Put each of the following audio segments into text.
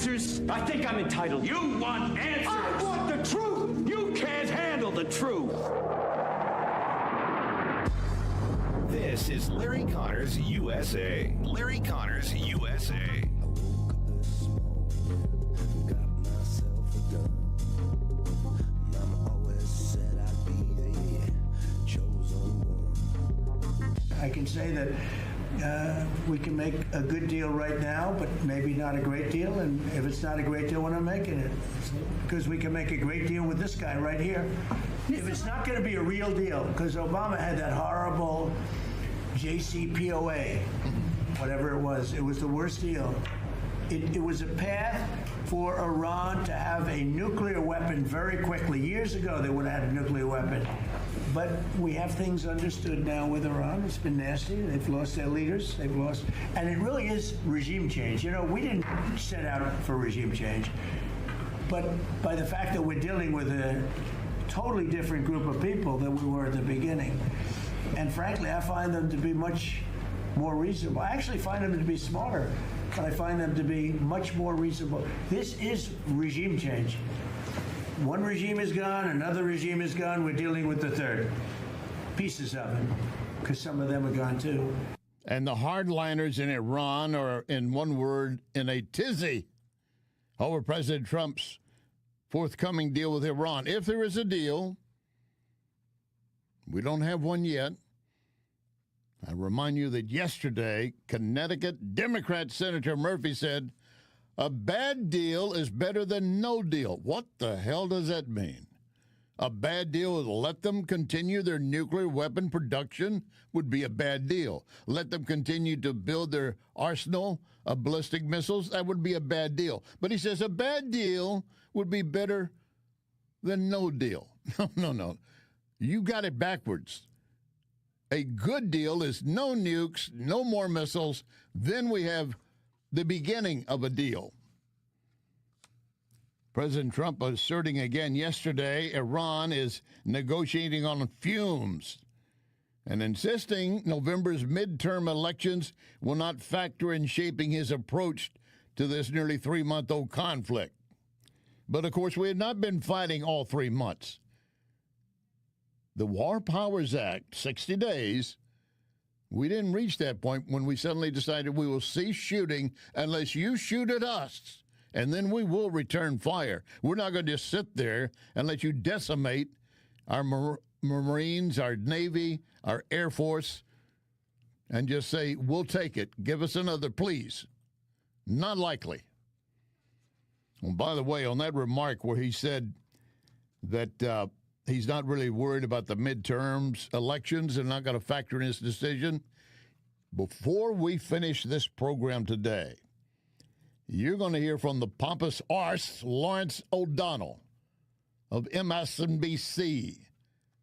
answers? I think I'm entitled. You want answers? I want the truth! You can't handle the truth! This is Larry Connors USA. Larry Connors USA. I can say that we can make a good deal right now, but maybe not a great deal. And if it's not a great deal, we're not making it. Because we can make a great deal with this guy right here. If it's not going to be a real deal, because Obama had that horrible JCPOA, whatever it was the worst deal. It was a path for Iran to have a nuclear weapon very quickly. Years ago, they would have had a nuclear weapon. But we have things understood now with Iran. It's been nasty. They've lost their leaders. They've lost. And it really is regime change. You know, we didn't set out for regime change. But by the fact that we're dealing with a totally different group of people than we were at the beginning. And frankly, I find them to be much more reasonable. I actually find them to be smarter, but I find them to be much more reasonable. This is regime change. One regime is gone, another regime is gone, we're dealing with the third. Pieces of it, because some of them are gone too. And the hardliners in Iran are, in one word, in a tizzy over President Trump's forthcoming deal with Iran. If there is a deal, we don't have one yet. I remind you that yesterday, Connecticut Democrat Senator Murphy said, a bad deal is better than no deal. What the hell does that mean? A bad deal is let them continue their nuclear weapon production would be a bad deal. Let them continue to build their arsenal of ballistic missiles, that would be a bad deal. But he says a bad deal would be better than no deal. No. You got it backwards. A good deal is no nukes, no more missiles. Then we have the beginning of a deal. President Trump asserting again yesterday Iran is negotiating on fumes and insisting November's midterm elections will not factor in shaping his approach to this nearly 3-month-old conflict. But, of course, we had not been fighting all 3 months. The War Powers Act, 60 days, we didn't reach that point when we suddenly decided we will cease shooting unless you shoot at us, and then we will return fire. We're not going to just sit there and let you decimate our Marines, our Navy, our Air Force, and just say, we'll take it. Give us another, please. Not likely. Well, by the way, on that remark where he said that he's not really worried about the midterms elections and not going to factor in his decision. Before we finish this program today, you're going to hear from the pompous arse, Lawrence O'Donnell of MSNBC,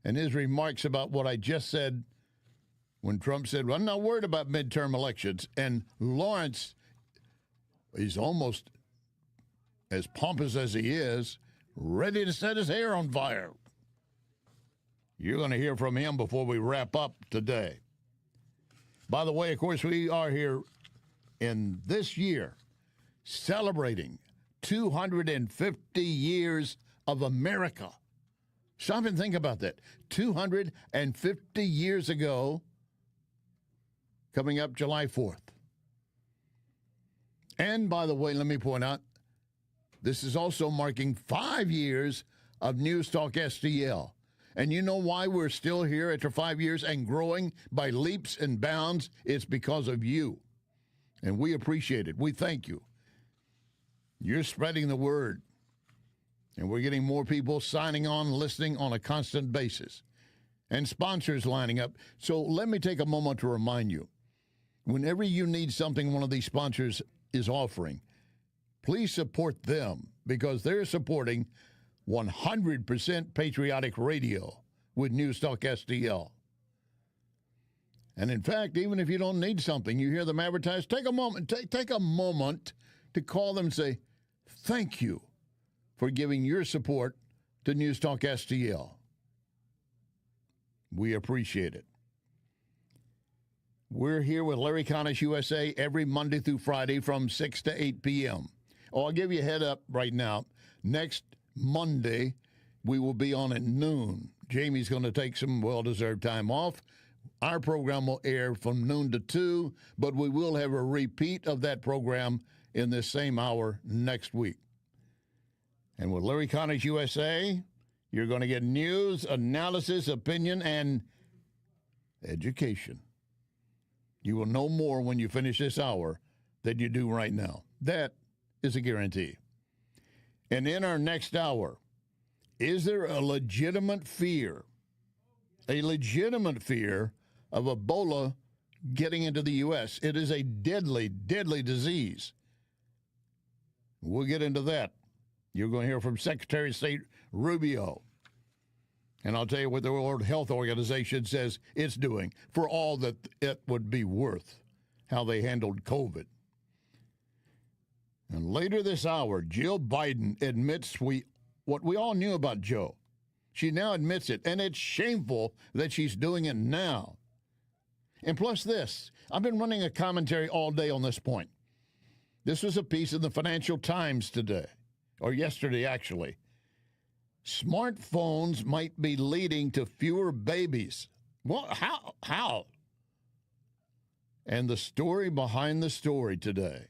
and his remarks about what I just said when Trump said, well, I'm not worried about midterm elections. And Lawrence is almost as pompous as he is, ready to set his hair on fire. You're going to hear from him before we wrap up today. By the way, of course, we are here in this year celebrating 250 years of America. Stop and think about that. 250 years ago, coming up July 4th. And by the way, let me point out, this is also marking 5 years of NewsTalkSTL. And you know why we're still here after 5 years and growing by leaps and bounds? It's because of you. And we appreciate it. We thank you. You're spreading the word. And we're getting more people signing on, listening on a constant basis. And sponsors lining up. So let me take a moment to remind you, whenever you need something one of these sponsors is offering, please support them because they're supporting 100% patriotic radio with NewsTalkSTL. And in fact, even if you don't need something, you hear them advertise, take a moment to call them and say, thank you for giving your support to NewsTalkSTL. We appreciate it. We're here with Larry Connors USA every Monday through Friday from 6 to 8 p.m. Oh, I'll give you a head up right now. Next Monday, we will be on at noon. Jamie's going to take some well-deserved time off. Our program will air from noon to 2, but we will have a repeat of that program in this same hour next week. And with Larry Connors USA, you're going to get news, analysis, opinion, and education. You will know more when you finish this hour than you do right now. That is a guarantee. And in our next hour, is there a legitimate fear of Ebola getting into the U.S.? It is a deadly, deadly disease. We'll get into that. You're going to hear from Secretary of State Rubio. And I'll tell you what the World Health Organization says it's doing for all that it would be worth, how they handled COVID. And later this hour, Jill Biden admits what we all knew about Joe. She now admits it, and it's shameful that she's doing it now. And plus this, I've been running a commentary all day on this point. This was a piece in the Financial Times today, or yesterday actually. Smartphones might be leading to fewer babies. Well, how? And the story behind the story today.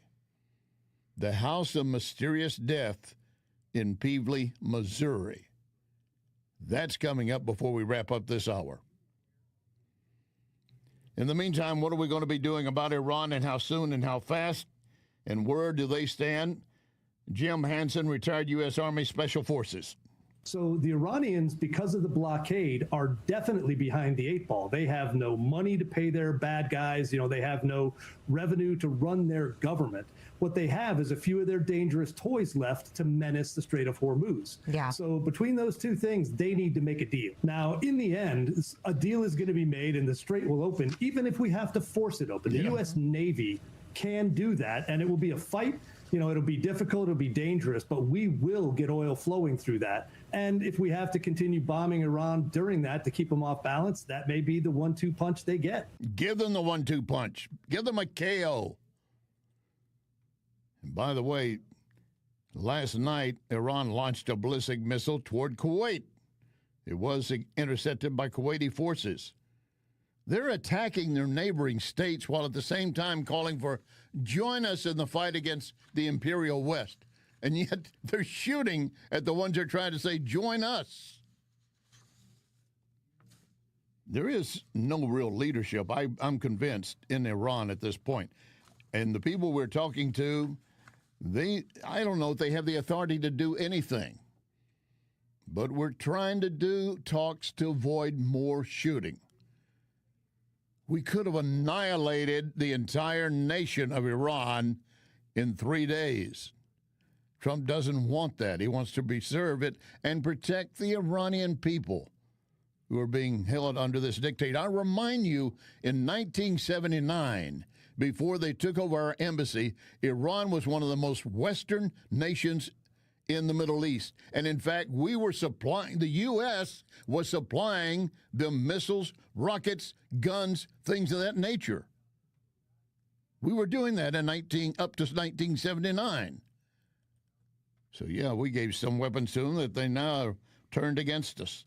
The house of mysterious death in Pevely, Missouri. That's coming up before we wrap up this hour. In the meantime, what are we going to be doing about Iran, and how soon and how fast? And where do they stand? Jim Hansen, retired U.S. Army Special Forces. So the Iranians, because of the blockade, are definitely behind the eight ball. They have no money to pay their bad guys. They have no revenue to run their government. What they have is a few of their dangerous toys left to menace the Strait of Hormuz. Yeah. So between those two things, they need to make a deal. Now, in the end, a deal is going to be made and the Strait will open, even if we have to force it open. The U.S. Navy can do that, and it will be a fight. It'll be difficult, it'll be dangerous, but we will get oil flowing through that. And if we have to continue bombing Iran during that to keep them off balance, that may be the 1-2 punch they get. Give them the 1-2 punch. Give them a KO. And by the way, last night, Iran launched a ballistic missile toward Kuwait. It was intercepted by Kuwaiti forces. They're attacking their neighboring states while at the same time calling for join us in the fight against the Imperial West. And yet they're shooting at the ones they're trying to say, join us. There is no real leadership, I'm convinced, in Iran at this point. And the people we're talking to, I don't know if they have the authority to do anything. But we're trying to do talks to avoid more shooting. We could have annihilated the entire nation of Iran in 3 days. Trump doesn't want that. He wants to preserve it and protect the Iranian people who are being held under this dictate. I remind you, in 1979, before they took over our embassy, Iran was one of the most Western nations in the Middle East. And in fact, the U.S. was supplying them missiles, rockets, guns, things of that nature. We were doing that up to 1979. So, yeah, we gave some weapons to them that they now turned against us.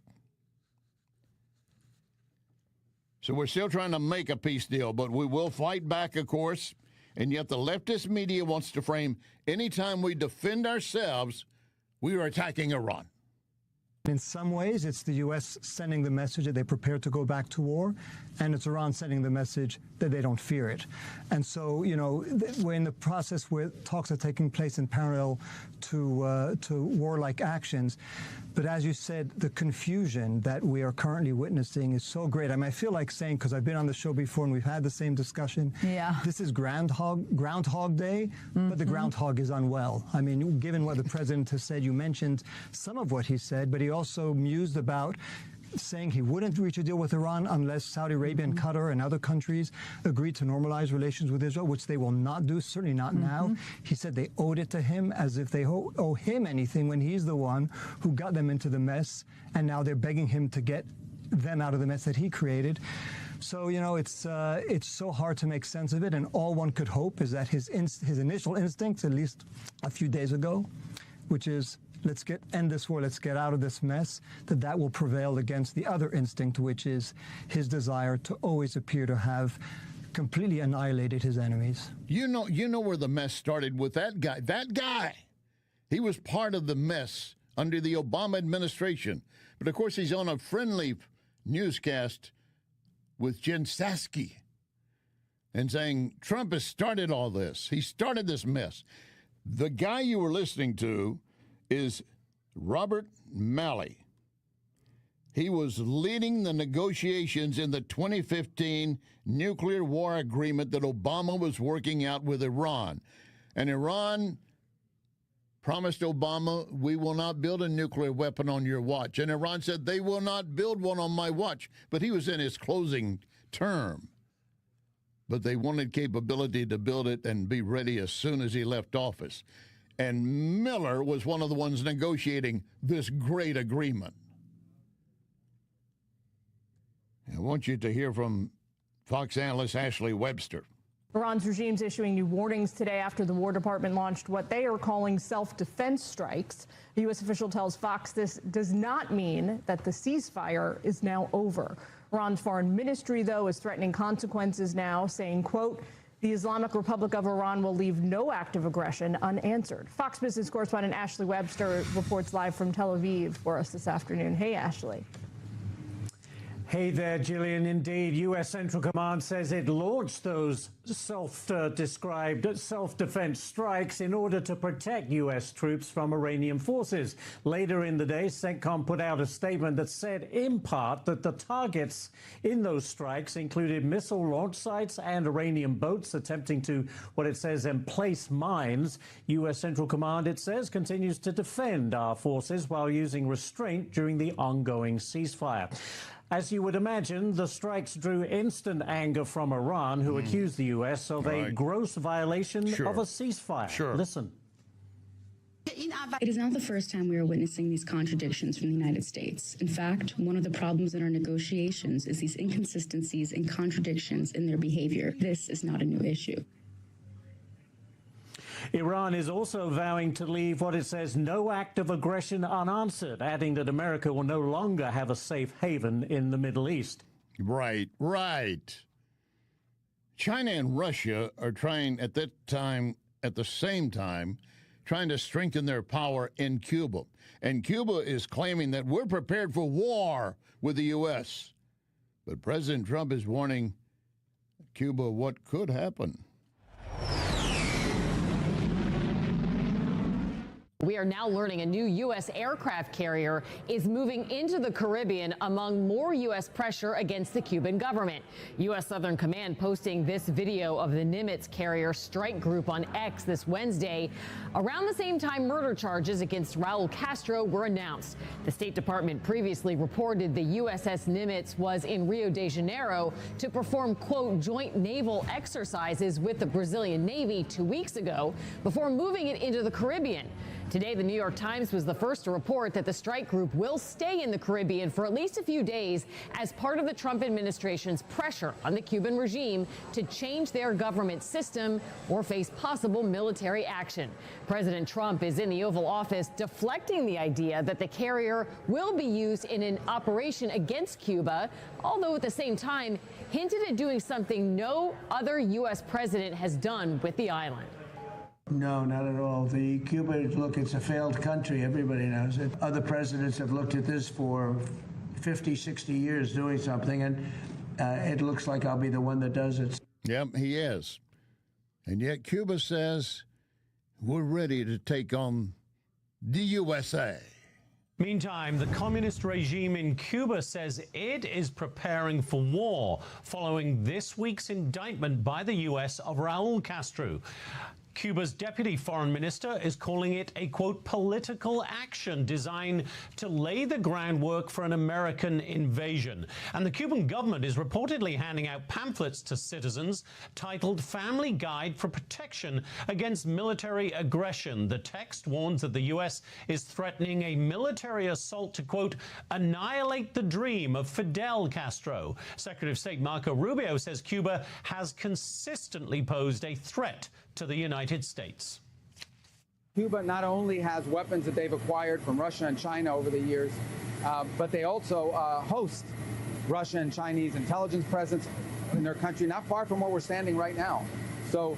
So we're still trying to make a peace deal, but we will fight back, of course. And yet the leftist media wants to frame anytime we defend ourselves, we are attacking Iran. In some ways, it's the U.S. sending the message that they're prepared to go back to war, and it's Iran sending the message that they don't fear it. And so, we're in the process where talks are taking place in parallel to warlike actions. But as you said, the confusion that we are currently witnessing is so great. I mean, I feel like saying, because I've been on the show before and we've had the same discussion, this is Groundhog Day, but the groundhog is unwell. I mean, given what the president has said, you mentioned some of what he said, but he also mused about saying he wouldn't reach a deal with Iran unless Saudi Arabia and Qatar and other countries agreed to normalize relations with Israel, which they will not do, certainly not now. He said they owed it to him, as if they owe him anything when he's the one who got them into the mess, and now they're begging him to get them out of the mess that he created. So, you know, it's so hard to make sense of it, and all one could hope is that his initial instincts, at least a few days ago, which is let's end this war, let's get out of this mess, that will prevail against the other instinct, which is his desire to always appear to have completely annihilated his enemies. You know where the mess started with that guy. That guy, he was part of the mess under the Obama administration. But of course, he's on a friendly newscast with Jen Psaki and saying Trump has started all this. He started this mess. The guy you were listening to is Robert Malley. He was leading the negotiations in the 2015 nuclear war agreement that Obama was working out with Iran. And Iran promised Obama, we will not build a nuclear weapon on your watch. And Iran said, they will not build one on my watch. But he was in his closing term. But they wanted capability to build it and be ready as soon as he left office. And Miller was one of the ones negotiating this great agreement. I want you to hear from Fox analyst Ashley Webster. Iran's regime's issuing new warnings today after the War Department launched what they are calling self-defense strikes. A U.S. official tells Fox this does not mean that the ceasefire is now over. Iran's foreign ministry, though, is threatening consequences now, saying, quote, the Islamic Republic of Iran will leave no act of aggression unanswered. Fox Business correspondent Ashley Webster reports live from Tel Aviv for us this afternoon. Hey, Ashley. Hey there, Gillian. Indeed, U.S. Central Command says it launched those self-described self-defense strikes in order to protect U.S. troops from Iranian forces. Later in the day, CENTCOM put out a statement that said, in part, that the targets in those strikes included missile launch sites and Iranian boats attempting to, what it says, emplace mines. U.S. Central Command, it says, continues to defend our forces while using restraint during the ongoing ceasefire. As you would imagine, the strikes drew instant anger from Iran, who accused the U.S. of a gross violation of a ceasefire. Listen. It is not the first time we are witnessing these contradictions from the United States. In fact, one of the problems in our negotiations is these inconsistencies and contradictions in their behavior. This is not a new issue. Iran is also vowing to leave what it says no act of aggression unanswered, adding that America will no longer have a safe haven in the Middle East. Right. China and Russia are trying at the same time, trying to strengthen their power in Cuba. And Cuba is claiming that we're prepared for war with the U.S. But President Trump is warning Cuba what could happen. We are now learning a new U.S. aircraft carrier is moving into the Caribbean among more U.S. pressure against the Cuban government. U.S. Southern Command posting this video of the Nimitz carrier strike group on X this Wednesday. Around the same time, murder charges against Raul Castro were announced. The State Department previously reported the USS Nimitz was in Rio de Janeiro to perform, quote, joint naval exercises with the Brazilian Navy 2 weeks ago before moving it into the Caribbean. Today, the New York Times was the first to report that the strike group will stay in the Caribbean for at least a few days as part of the Trump administration's pressure on the Cuban regime to change their government system or face possible military action. President Trump is in the Oval Office deflecting the idea that the carrier will be used in an operation against Cuba, although at the same time hinted at doing something no other U.S. president has done with the island. No, not at all. Cuba, look, it's a failed country. Everybody knows it. Other presidents have looked at this for 50, 60 years doing something, and it looks like I'll be the one that does it. Yep, he is. And yet Cuba says we're ready to take on the USA. Meantime, the communist regime in Cuba says it is preparing for war following this week's indictment by the U.S. of Raul Castro. Cuba's deputy foreign minister is calling it a, quote, political action designed to lay the groundwork for an American invasion. And the Cuban government is reportedly handing out pamphlets to citizens titled Family Guide for Protection Against Military Aggression. The text warns that the U.S. is threatening a military assault to, quote, annihilate the dream of Fidel Castro. Secretary of State Marco Rubio says Cuba has consistently posed a threat to the United States. Cuba not only has weapons that they've acquired from Russia and China over the years, but they also host Russian and Chinese intelligence presence in their country, not far from where we're standing right now. So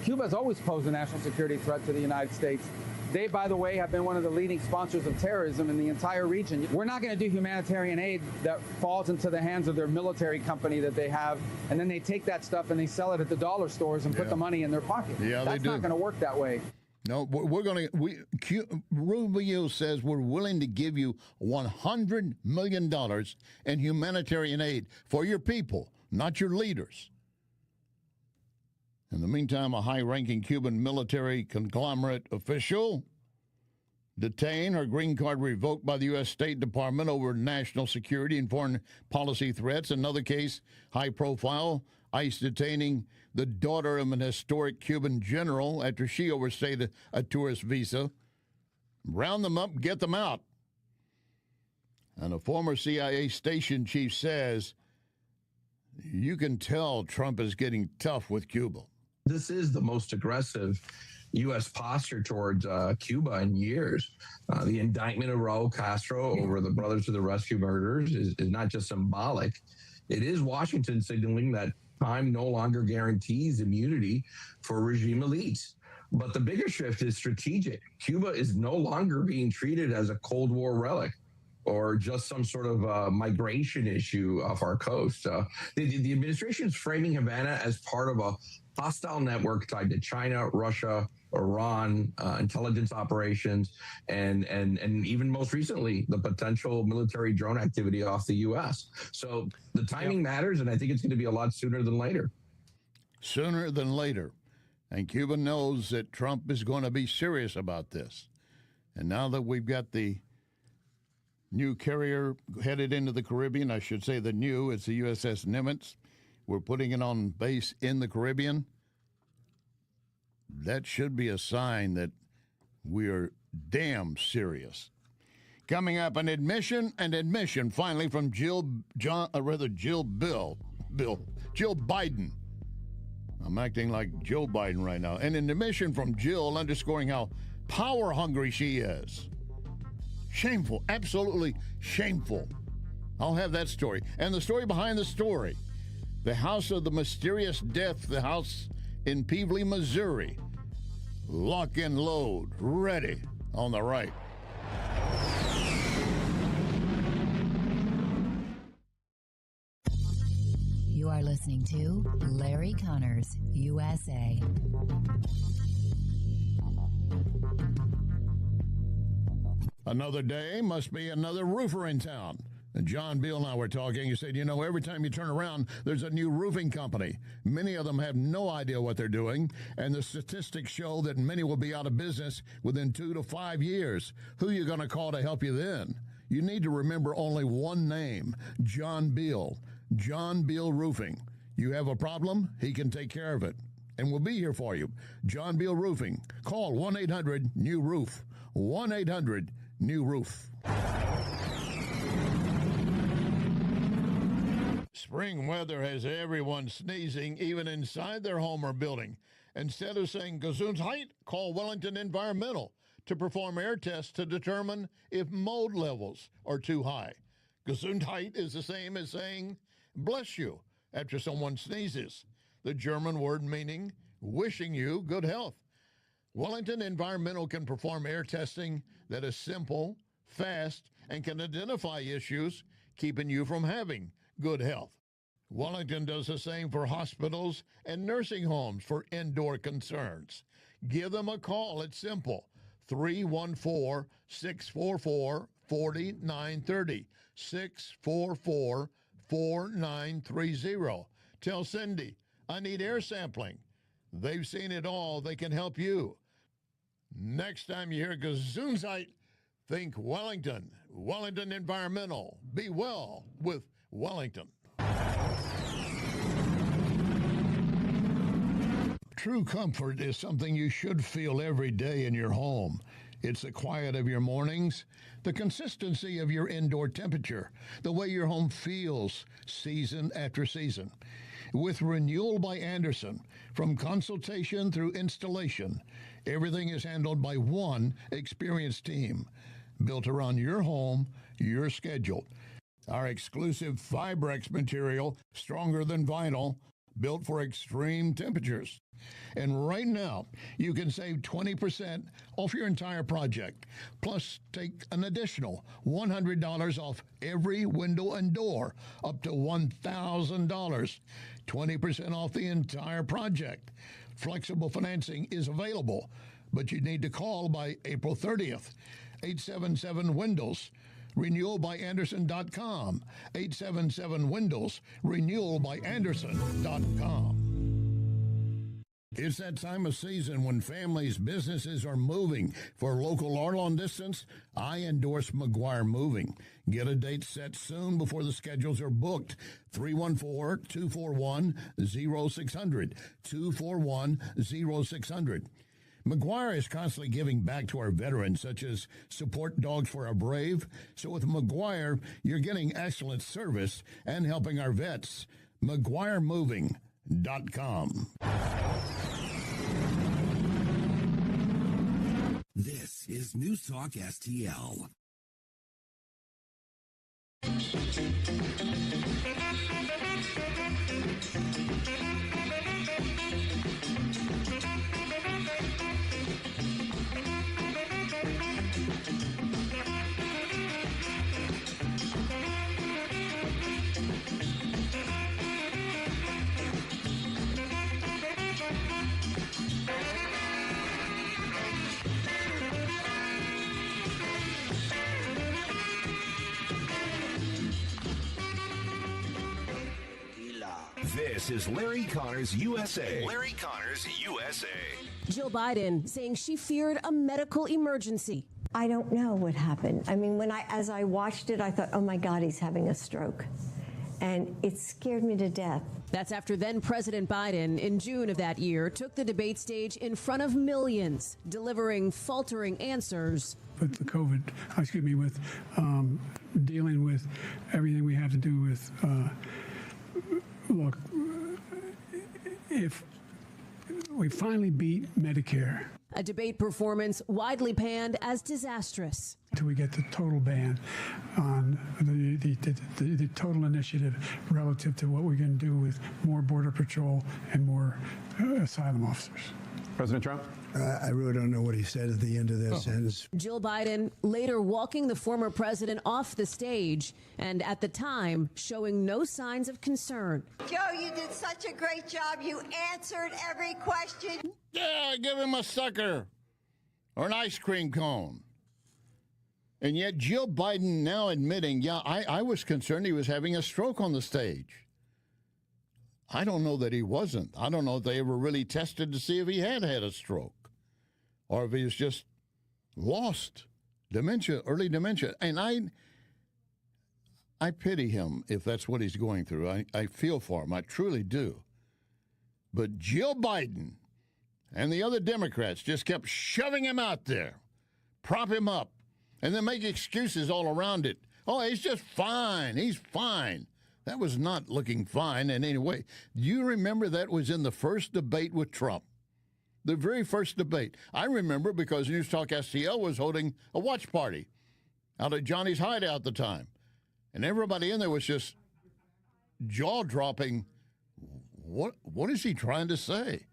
Cuba has always posed a national security threat to the United States. They, by the way, have been one of the leading sponsors of terrorism in the entire region. We're not going to do humanitarian aid that falls into the hands of their military company that they have, and then they take that stuff and they sell it at the dollar stores and put the money in their pocket. Yeah, that's not going to work that way. No, we're going to. Rubio says we're willing to give you $100 million in humanitarian aid for your people, not your leaders. In the meantime, a high-ranking Cuban military conglomerate official detained, her green card revoked by the U.S. State Department over national security and foreign policy threats. Another case, high-profile, ICE detaining the daughter of an historic Cuban general after she overstayed a tourist visa. Round them up, get them out. And a former CIA station chief says, you can tell Trump is getting tough with Cuba. This is the most aggressive U.S. posture towards Cuba in years. The indictment of Raul Castro over the Brothers of the Rescue murders is not just symbolic. It is Washington signaling that time no longer guarantees immunity for regime elites. But the bigger shift is strategic. Cuba is no longer being treated as a Cold War relic or just some sort of migration issue off our coast. The administration is framing Havana as part of a hostile network tied to China, Russia, Iran, intelligence operations, and even most recently, the potential military drone activity off the U.S. So the timing matters, and I think it's going to be a lot sooner than later. Sooner than later. And Cuba knows that Trump is going to be serious about this. And now that we've got the new carrier headed into the Caribbean, I should say it's the USS Nimitz. We're putting it on base in the Caribbean. That should be a sign that we are damn serious. Coming up, an admission finally from Jill Biden. I'm acting like Joe Biden right now. And an admission from Jill underscoring how power hungry she is. Shameful, absolutely shameful. I'll have that story. And the story behind the story. The house of the mysterious death, the house in Peevely, Missouri. Lock and load, ready on the right. You are listening to Larry Connors, USA. Another day must be another roofer in town. And John Beal and I were talking. He said, every time you turn around, there's a new roofing company. Many of them have no idea what they're doing, and the statistics show that many will be out of business within 2 to 5 years. Who are you going to call to help you then? You need to remember only one name, John Beal. John Beal Roofing. You have a problem, he can take care of it. And we'll be here for you. John Beal Roofing. Call 1-800-NEW-ROOF. 1-800-NEW-ROOF. Spring weather has everyone sneezing, even inside their home or building. Instead of saying Gesundheit, call Wellington Environmental to perform air tests to determine if mold levels are too high. Gesundheit is the same as saying bless you after someone sneezes, the German word meaning wishing you good health. Wellington Environmental can perform air testing that is simple, fast, and can identify issues keeping you from having good health. Wellington does the same for hospitals and nursing homes for indoor concerns. Give them a call. It's simple. 314-644-4930. 644-4930. Tell Cindy, I need air sampling. They've seen it all. They can help you. Next time you hear Gesundheit, think Wellington. Wellington Environmental. Be well with Wellington. True comfort is something you should feel every day in your home. It's the quiet of your mornings, the consistency of your indoor temperature, the way your home feels season after season. With Renewal by Andersen, from consultation through installation, everything is handled by one experienced team, built around your home, your schedule. Our exclusive Fibrex material, stronger than vinyl, built for extreme temperatures. And right now, you can save 20% off your entire project. Plus, take an additional $100 off every window and door, up to $1,000. 20% off the entire project. Flexible financing is available, but you need to call by April 30th. 877-WINDOWS. RenewalByAndersen.com. 877-WINDOWS. RenewalByAndersen.com. It's that time of season when families, businesses are moving. For local or long distance, I endorse McGuire Moving. Get a date set soon before the schedules are booked. 314-241-0600. 241-0600. McGuire is constantly giving back to our veterans, such as Support Dogs for Our Brave. So with McGuire, you're getting excellent service and helping our vets. McGuireMoving.com. This is News Talk STL. This is Larry Connors USA. Larry Connors USA. Jill Biden saying she feared a medical emergency. I don't know what happened. I mean, as I watched it, I thought, oh my God, he's having a stroke. And it scared me to death. That's after then President Biden, in June of that year, took the debate stage in front of millions, delivering faltering answers. With the COVID, with dealing with everything we have to do with, look, if we finally beat Medicare. A debate performance widely panned as disastrous. Until we get the total ban on the total initiative relative to what we're going to do with more Border Patrol and more asylum officers. President Trump? I really don't know what he said at the end of that sentence. Jill Biden later walking the former president off the stage and at the time showing no signs of concern. Joe, you did such a great job. You answered every question. Yeah, give him a sucker or an ice cream cone. And yet Jill Biden now admitting, yeah, I was concerned he was having a stroke on the stage. I don't know that he wasn't. I don't know if they ever really tested to see if he had a stroke or if he was just lost dementia, early dementia. And I pity him if that's what he's going through. I feel for him. I truly do. But Jill Biden and the other Democrats just kept shoving him out there, prop him up, and then make excuses all around it. Oh, he's just fine. He's fine. That was not looking fine in any way. Do you remember that was in the first debate with Trump? The very first debate. I remember because News Talk STL was holding a watch party out at Johnny's Hideout at the time. And everybody in there was just jaw-dropping. What is he trying to say?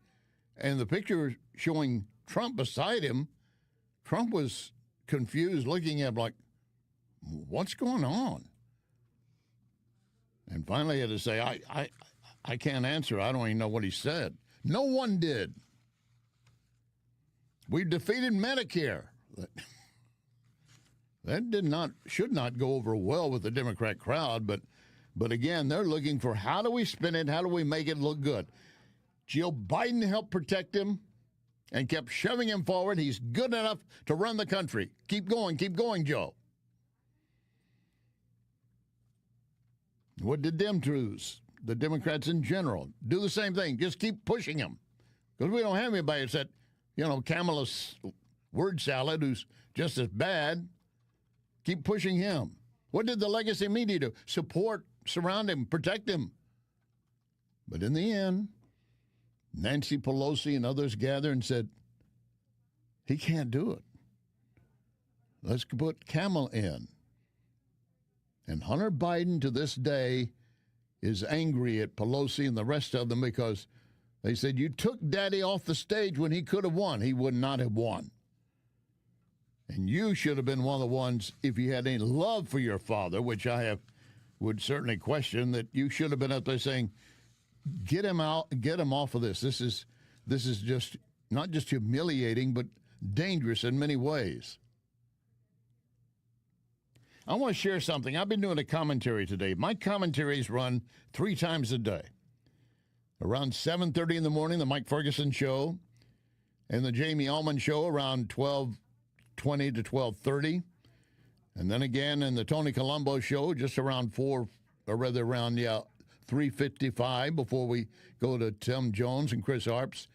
And the picture showing Trump beside him, Trump was confused, looking at him like, what's going on? And finally he had to say, I can't answer. I don't even know what he said. No one did. We defeated Medicare. That should not go over well with the Democrat crowd, but again, they're looking for how do we spin it, how do we make it look good? Joe Biden helped protect him and kept shoving him forward. He's good enough to run the country. Keep going, Joe. What did them choose? The Democrats in general do the same thing. Just keep pushing him. Because we don't have anybody that's that, Kamala word salad who's just as bad. Keep pushing him. What did the legacy media do? Support, surround him, protect him. But in the end, Nancy Pelosi and others gathered and said, he can't do it. Let's put Kamala in. And Hunter Biden to this day is angry at Pelosi and the rest of them because they said, you took Daddy off the stage when he could have won. He would not have won. And you should have been one of the ones, if you had any love for your father, which I would certainly question, that you should have been up there saying, get him out, get him off of this. This is just not just humiliating, but dangerous in many ways. I want to share something. I've been doing a commentary today. My commentaries run 3 times a day. Around 7:30 in the morning, the Mike Ferguson Show, and the Jamie Allman Show around 12:20 to 12:30. And then again in the Tony Colombo Show, just around 3:55 before we go to Tim Jones and Chris Arps.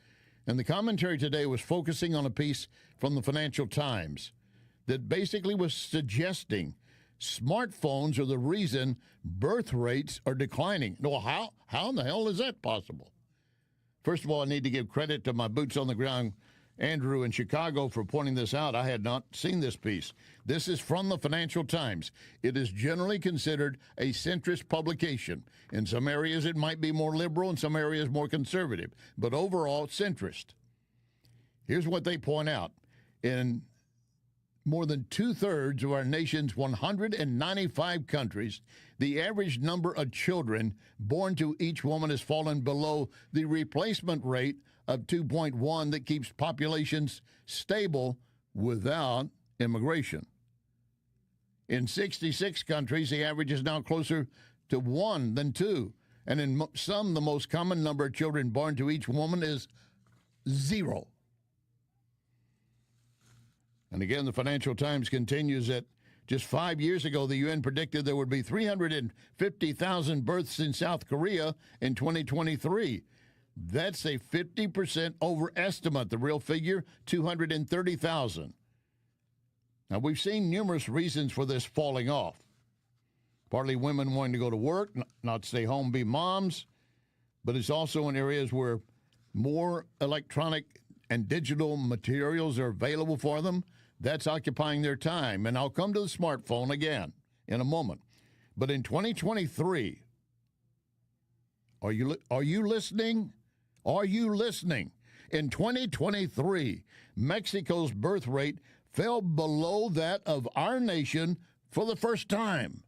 And the commentary today was focusing on a piece from the Financial Times that basically was suggesting smartphones are the reason birth rates are declining. No, how in the hell is that possible? First of all, I need to give credit to my boots on the ground, Andrew in Chicago, for pointing this out. I had not seen this piece. This is from the Financial Times. It is generally considered a centrist publication. In some areas, it might be more liberal, in some areas more conservative, but overall, centrist. Here's what they point out. In more than 2/3 of our nation's 195 countries, the average number of children born to each woman has fallen below the replacement rate of 2.1 that keeps populations stable without immigration. In 66 countries, the average is now closer to 1 than 2. And in some, the most common number of children born to each woman is 0. And again, the Financial Times continues that just 5 years ago, the UN predicted there would be 350,000 births in South Korea in 2023. That's a 50% overestimate. The real figure, 230,000. Now, we've seen numerous reasons for this falling off. Partly women wanting to go to work, not stay home, be moms. But it's also in areas where more electronic and digital materials are available for them. That's occupying their time. And I'll come to the smartphone again in a moment. But in 2023, are you listening? Are you listening? In 2023, Mexico's birth rate fell below that of our nation for the first time.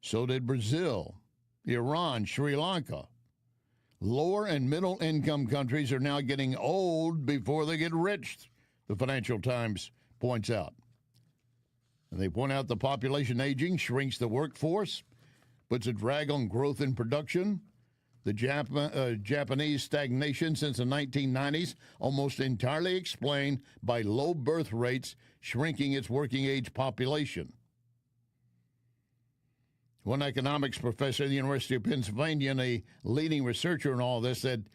So did Brazil, Iran, Sri Lanka. Lower and middle income countries are now getting old before they get rich, the Financial Times points out. And they point out the population aging shrinks the workforce, puts a drag on growth in production. The Japanese stagnation since the 1990s almost entirely explained by low birth rates shrinking its working age population. One economics professor at the University of Pennsylvania and a leading researcher in all this said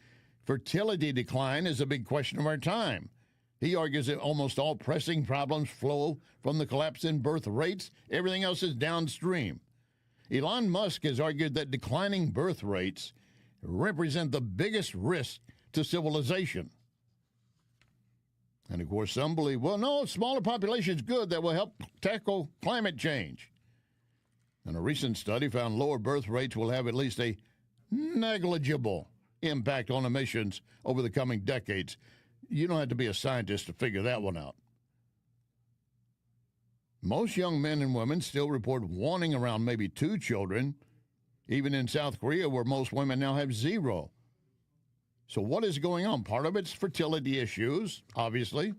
fertility decline is a big question of our time. He argues that almost all pressing problems flow from the collapse in birth rates. Everything else is downstream. Elon Musk has argued that declining birth rates represent the biggest risk to civilization. And, of course, some believe, well, no, smaller population is good. That will help tackle climate change. And a recent study found lower birth rates will have at least a negligible impact on emissions over the coming decades. You don't have to be a scientist to figure that one out. Most young men and women still report wanting around maybe 2 children, even in South Korea, where most women now have 0. So what is going on? Part of it's fertility issues, obviously.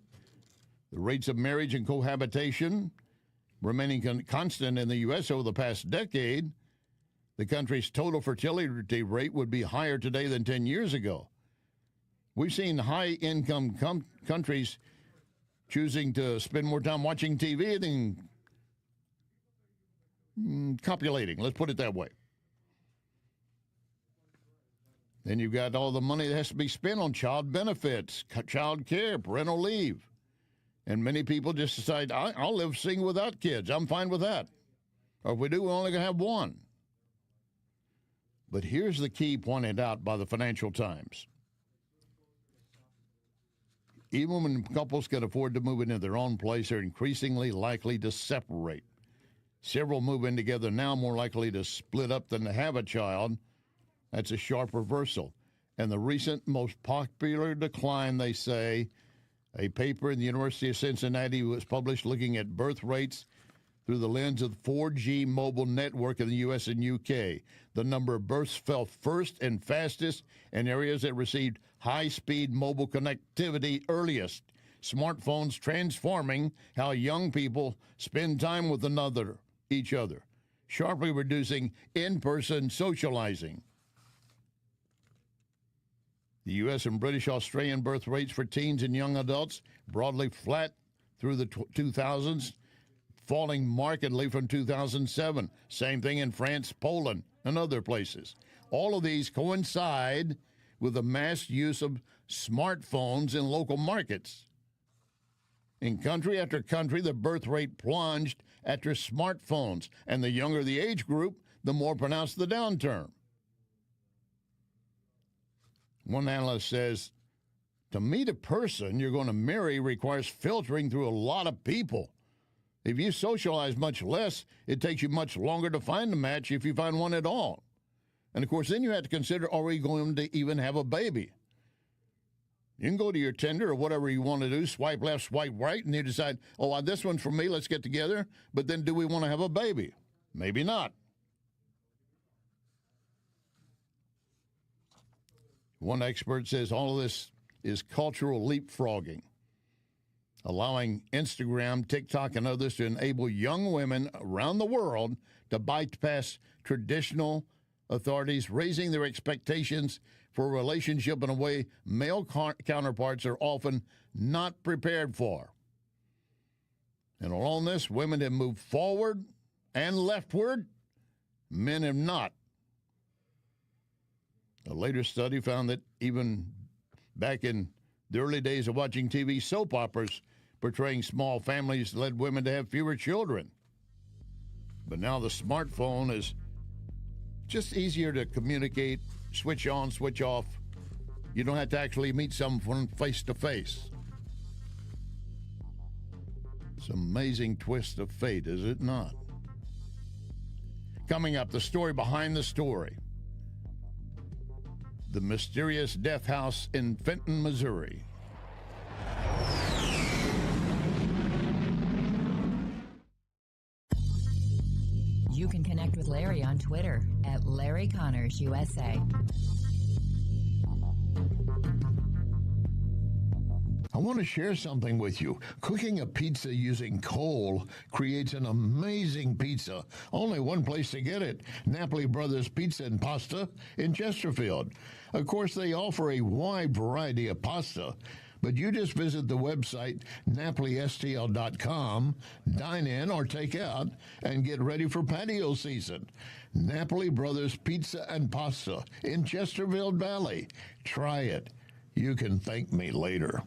The rates of marriage and cohabitation remaining constant in the U.S. over the past decade. The country's total fertility rate would be higher today than 10 years ago. We've seen high-income countries choosing to spend more time watching TV than copulating. Let's put it that way. Then you've got all the money that has to be spent on child benefits, child care, parental leave. And many people just decide, I'll live single without kids. I'm fine with that. Or if we do, we're only going to have one. But here's the key pointed out by the Financial Times. Even when couples can afford to move into their own place, they're increasingly likely to separate. Several move in together now, more likely to split up than to have a child. That's a sharp reversal. And the recent most popular decline, they say, a paper in the University of Cincinnati was published looking at birth rates through the lens of the 4G mobile network in the U.S. and UK. The number of births fell first and fastest in areas that received high-speed mobile connectivity earliest. Smartphones transforming how young people spend time with each other, sharply reducing in-person socializing. The U.S. and British Australian birth rates for teens and young adults broadly flat through the 2000s, falling markedly from 2007. Same thing in France, Poland, and other places. All of these coincide with the mass use of smartphones in local markets. In country after country, the birth rate plunged after smartphones, and the younger the age group, the more pronounced the downturn. One analyst says, to meet a person you're going to marry requires filtering through a lot of people. If you socialize much less, it takes you much longer to find a match if you find one at all. And, of course, then you have to consider, are we going to even have a baby? You can go to your Tinder or whatever you want to do, swipe left, swipe right, and you decide, oh, this one's for me, let's get together. But then do we want to have a baby? Maybe not. One expert says all of this is cultural leapfrogging, allowing Instagram, TikTok, and others to enable young women around the world to bypass traditional authorities, raising their expectations for a relationship in a way male counterparts are often not prepared for. And along this, women have moved forward and leftward. Men have not. A later study found that even back in the early days of watching TV, soap operas portraying small families led women to have fewer children. But now the smartphone is just easier to communicate, switch on, switch off. You don't have to actually meet someone face to face. It's an amazing twist of fate, is it not? Coming up, the story behind the story. The mysterious death house in Fenton, Missouri. You can connect with Larry on Twitter at Larry Connors USA. I want to share something with you. Cooking a pizza using coal creates an amazing pizza. Only one place to get it, Napoli Brothers Pizza and Pasta in Chesterfield. Of course, they offer a wide variety of pasta, but you just visit the website NapoliSTL.com, dine in or take out, and get ready for patio season. Napoli Brothers Pizza and Pasta in Chesterfield Valley. Try it. You can thank me later.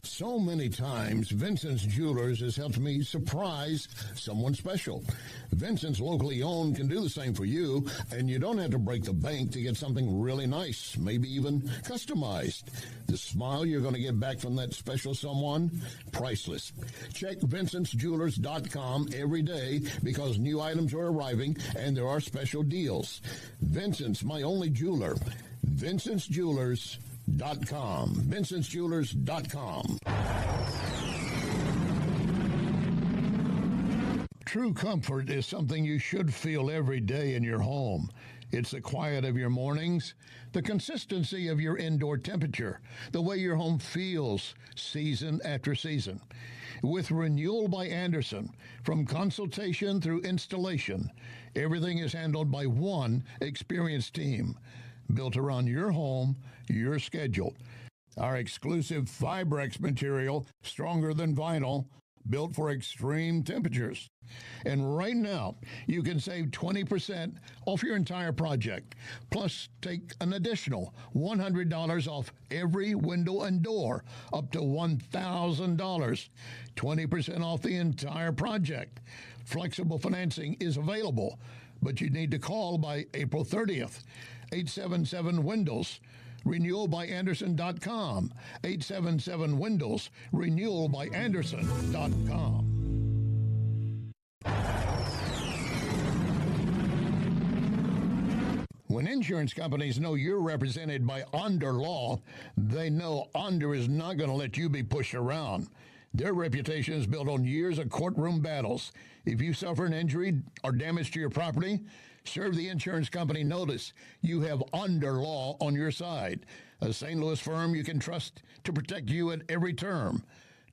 So many times, Vincent's Jewelers has helped me surprise someone special. Vincent's locally owned can do the same for you, and you don't have to break the bank to get something really nice, maybe even customized. The smile you're going to get back from that special someone, priceless. Check Vincent'sJewelers.com every day because new items are arriving and there are special deals. Vincent's, my only jeweler. Vincent'sJewelers.com. Vincent'sJewelers.com. True comfort is something you should feel every day in your home. It's the quiet of your mornings, the consistency of your indoor temperature, the way your home feels season after season. With Renewal by Andersen, from consultation through installation, everything is handled by one experienced team, built around your home, your schedule. Our exclusive Fibrex material, stronger than vinyl, built for extreme temperatures. And right now, you can save 20% off your entire project. Plus, take an additional $100 off every window and door, up to $1,000. 20% off the entire project. Flexible financing is available, but you need to call by April 30th. 877-WINDOWS. RenewalByAndersen.com. 877-WINDOWS. RenewalByAndersen.com. When insurance companies know you're represented by Onder Law, they know Onder is not going to let you be pushed around. Their reputation is built on years of courtroom battles. If you suffer an injury or damage to your property, serve the insurance company notice you have Onder Law on your side, a St. Louis firm you can trust to protect you at every term.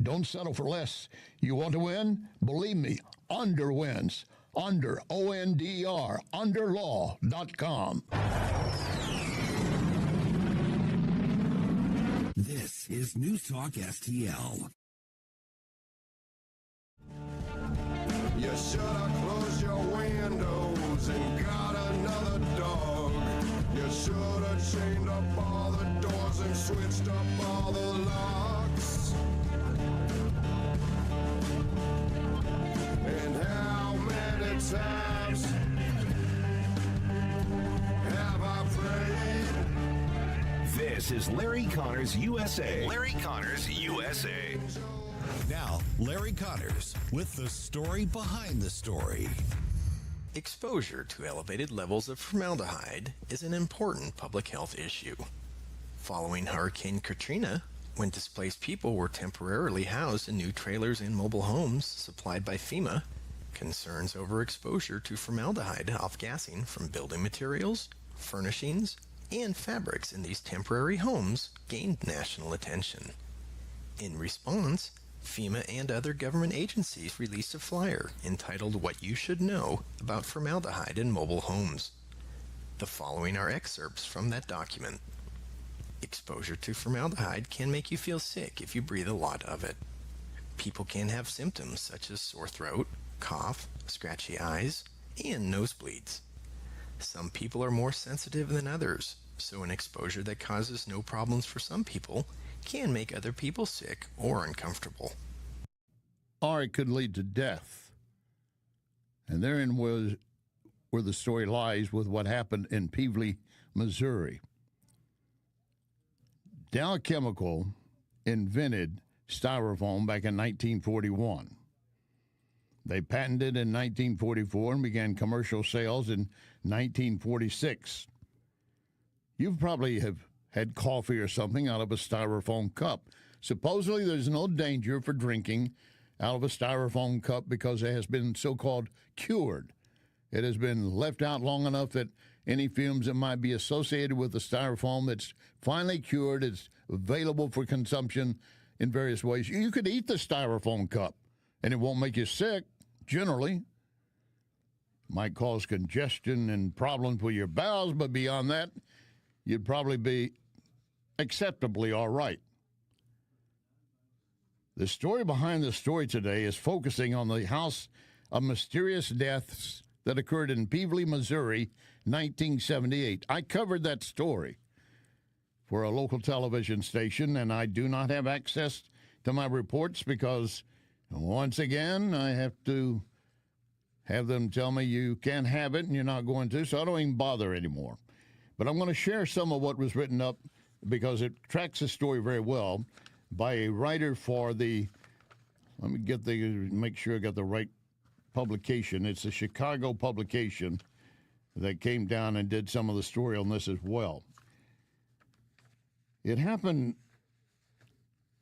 Don't settle for less. You want to win? Believe me, Onder wins. Onder, O-N-D-R, underlaw.com. This is NewsTalk STL. You should have closed your windows and got another dog. You should have chained up all the doors and switched up all the locks. And how many times have I prayed? This is Larry Connors USA. Larry Connors USA. Now, Larry Connors with the story behind the story. Exposure to elevated levels of formaldehyde is an important public health issue. Following Hurricane Katrina, when displaced people were temporarily housed in new trailers and mobile homes supplied by FEMA, concerns over exposure to formaldehyde off-gassing from building materials, furnishings, and fabrics in these temporary homes gained national attention. In response, FEMA and other government agencies released a flyer entitled What You Should Know About Formaldehyde in Mobile Homes. The following are excerpts from that document. Exposure to formaldehyde can make you feel sick if you breathe a lot of it. People can have symptoms such as sore throat, cough, scratchy eyes, and nosebleeds. Some people are more sensitive than others, so an exposure that causes no problems for some people can make other people sick or uncomfortable. Or it could lead to death. And therein was where the story lies with what happened in Pevely, Missouri. Dow Chemical invented styrofoam back in 1941. They patented in 1944 and began commercial sales in 1946. You probably have had coffee or something out of a styrofoam cup. Supposedly there's no danger for drinking out of a styrofoam cup because it has been so-called cured. It has been left out long enough that any fumes that might be associated with the styrofoam that's finally cured is available for consumption in various ways. You could eat the styrofoam cup, and it won't make you sick, generally. Might cause congestion and problems with your bowels, but beyond that, you'd probably be acceptably all right. The story behind the story today is focusing on the house of mysterious deaths that occurred in Pevely, Missouri, 1978. I covered that story for a local television station, and I do not have access to my reports because, once again, I have to have them tell me you can't have it and you're not going to, so I don't even bother anymore. But I'm going to share some of what was written up because it tracks the story very well by a writer for the, let me get the, make sure I got the right publication. It's a Chicago publication that came down and did some of the story on this as well. It happened,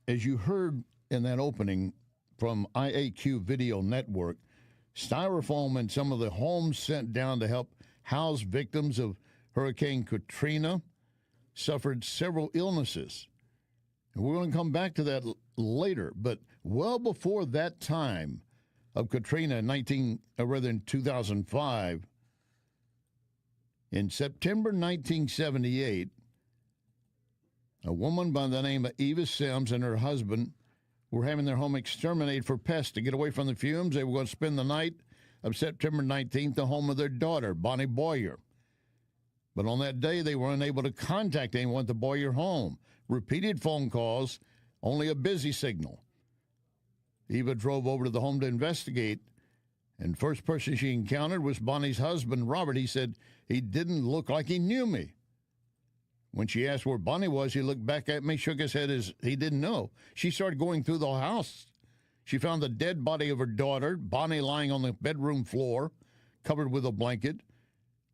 as you heard in that opening from IAQ Video Network, styrofoam in some of the homes sent down to help house victims of Hurricane Katrina suffered several illnesses. And we're going to come back to that later. But well before that time of Katrina in 2005, in September 1978, a woman by the name of Eva Sims and her husband were having their home exterminated for pests. To get away from the fumes, they were going to spend the night of September 19th at the home of their daughter, Bonnie Boyer. But on that day, they were unable to contact anyone at the Boyer home. Repeated phone calls, only a busy signal. Eva drove over to the home to investigate, and first person she encountered was Bonnie's husband, Robert. He said he didn't look like he knew me. When she asked where Bonnie was, he looked back at me, shook his head as he didn't know. She started going through the house. She found the dead body of her daughter, Bonnie, lying on the bedroom floor, covered with a blanket.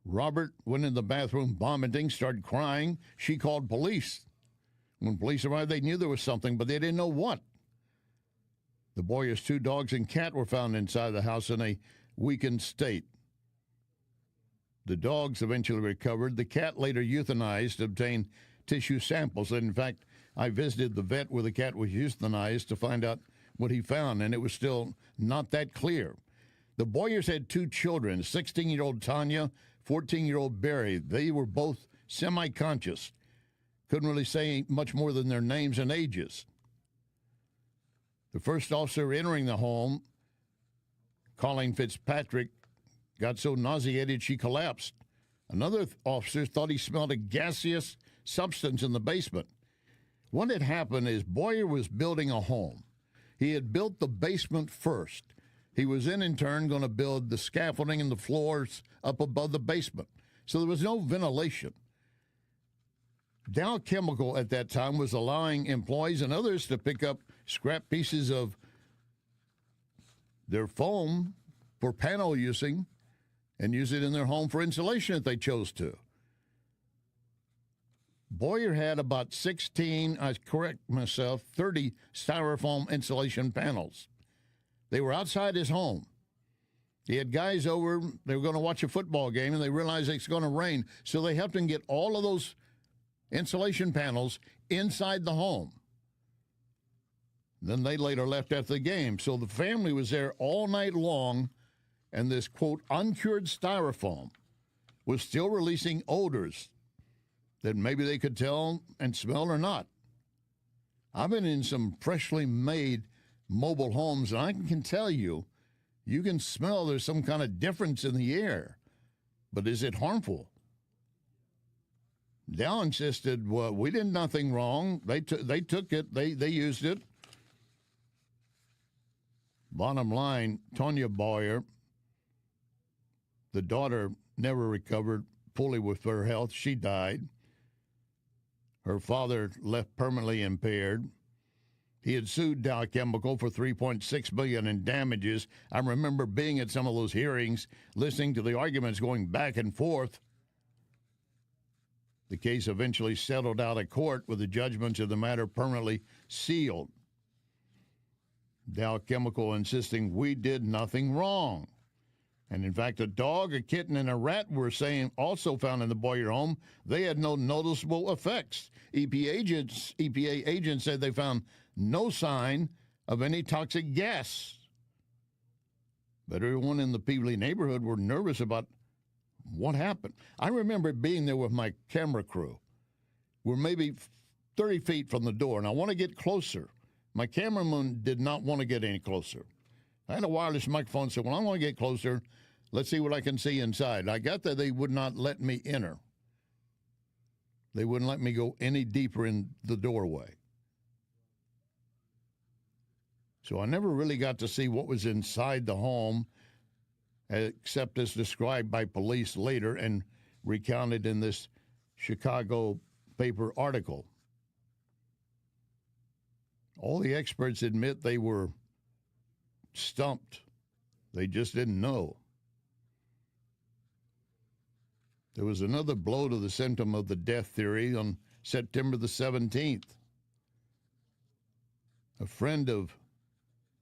Robert went in the bathroom vomiting, started crying. She called police. When police arrived, they knew there was something, but they didn't know what. The Boyers' 2 dogs and cat were found inside the house in a weakened state. The dogs eventually recovered. The cat later euthanized to obtain tissue samples. And in fact, I visited the vet where the cat was euthanized to find out what he found, and it was still not that clear. The Boyers had 2 children, 16-year-old Tanya, 14-year-old Barry. They were both semi-conscious. Couldn't really say much more than their names and ages. The first officer entering the home, Colleen Fitzpatrick, got so nauseated she collapsed. Another officer thought he smelled a gaseous substance in the basement. What had happened is Boyer was building a home. He had built the basement first. He was in turn going to build the scaffolding and the floors up above the basement. So there was no ventilation. Dow Chemical at that time was allowing employees and others to pick up scrap pieces of their foam for panel using and use it in their home for insulation if they chose to. Boyer had about 30 styrofoam insulation panels. They were outside his home. He had guys over, they were going to watch a football game, and they realized it's going to rain, so they helped him get all of those insulation panels inside the home. Then they later left after the game. So the family was there all night long, and this, quote, uncured styrofoam was still releasing odors that maybe they could tell and smell or not. I've been in some freshly made mobile homes, and I can tell you, you can smell there's some kind of difference in the air. But is it harmful? Dow insisted, well, we did nothing wrong. They took it. They used it. Bottom line, Tonya Boyer, the daughter, never recovered fully with her health. She died. Her father left permanently impaired. He had sued Dow Chemical for $3.6 million in damages. I remember being at some of those hearings, listening to the arguments going back and forth. The case eventually settled out of court with the judgments of the matter permanently sealed. Dow Chemical insisting we did nothing wrong. And in fact, a dog, a kitten, and a rat were saying also found in the Boyer home, they had no noticeable effects. EPA agents said they found no sign of any toxic gas. But everyone in the Peabody neighborhood were nervous about what happened. I remember being there with my camera crew. We're maybe 30 feet from the door, and I want to get closer. My cameraman did not want to get any closer. I had a wireless microphone, so when I want to get closer, let's see what I can see inside. I got that they would not let me enter. They wouldn't let me go any deeper in the doorway. So I never really got to see what was inside the home, except as described by police later and recounted in this Chicago paper article. All the experts admit they were stumped. They just didn't know. There was another blow to the symptom of the death theory on September the 17th. A friend of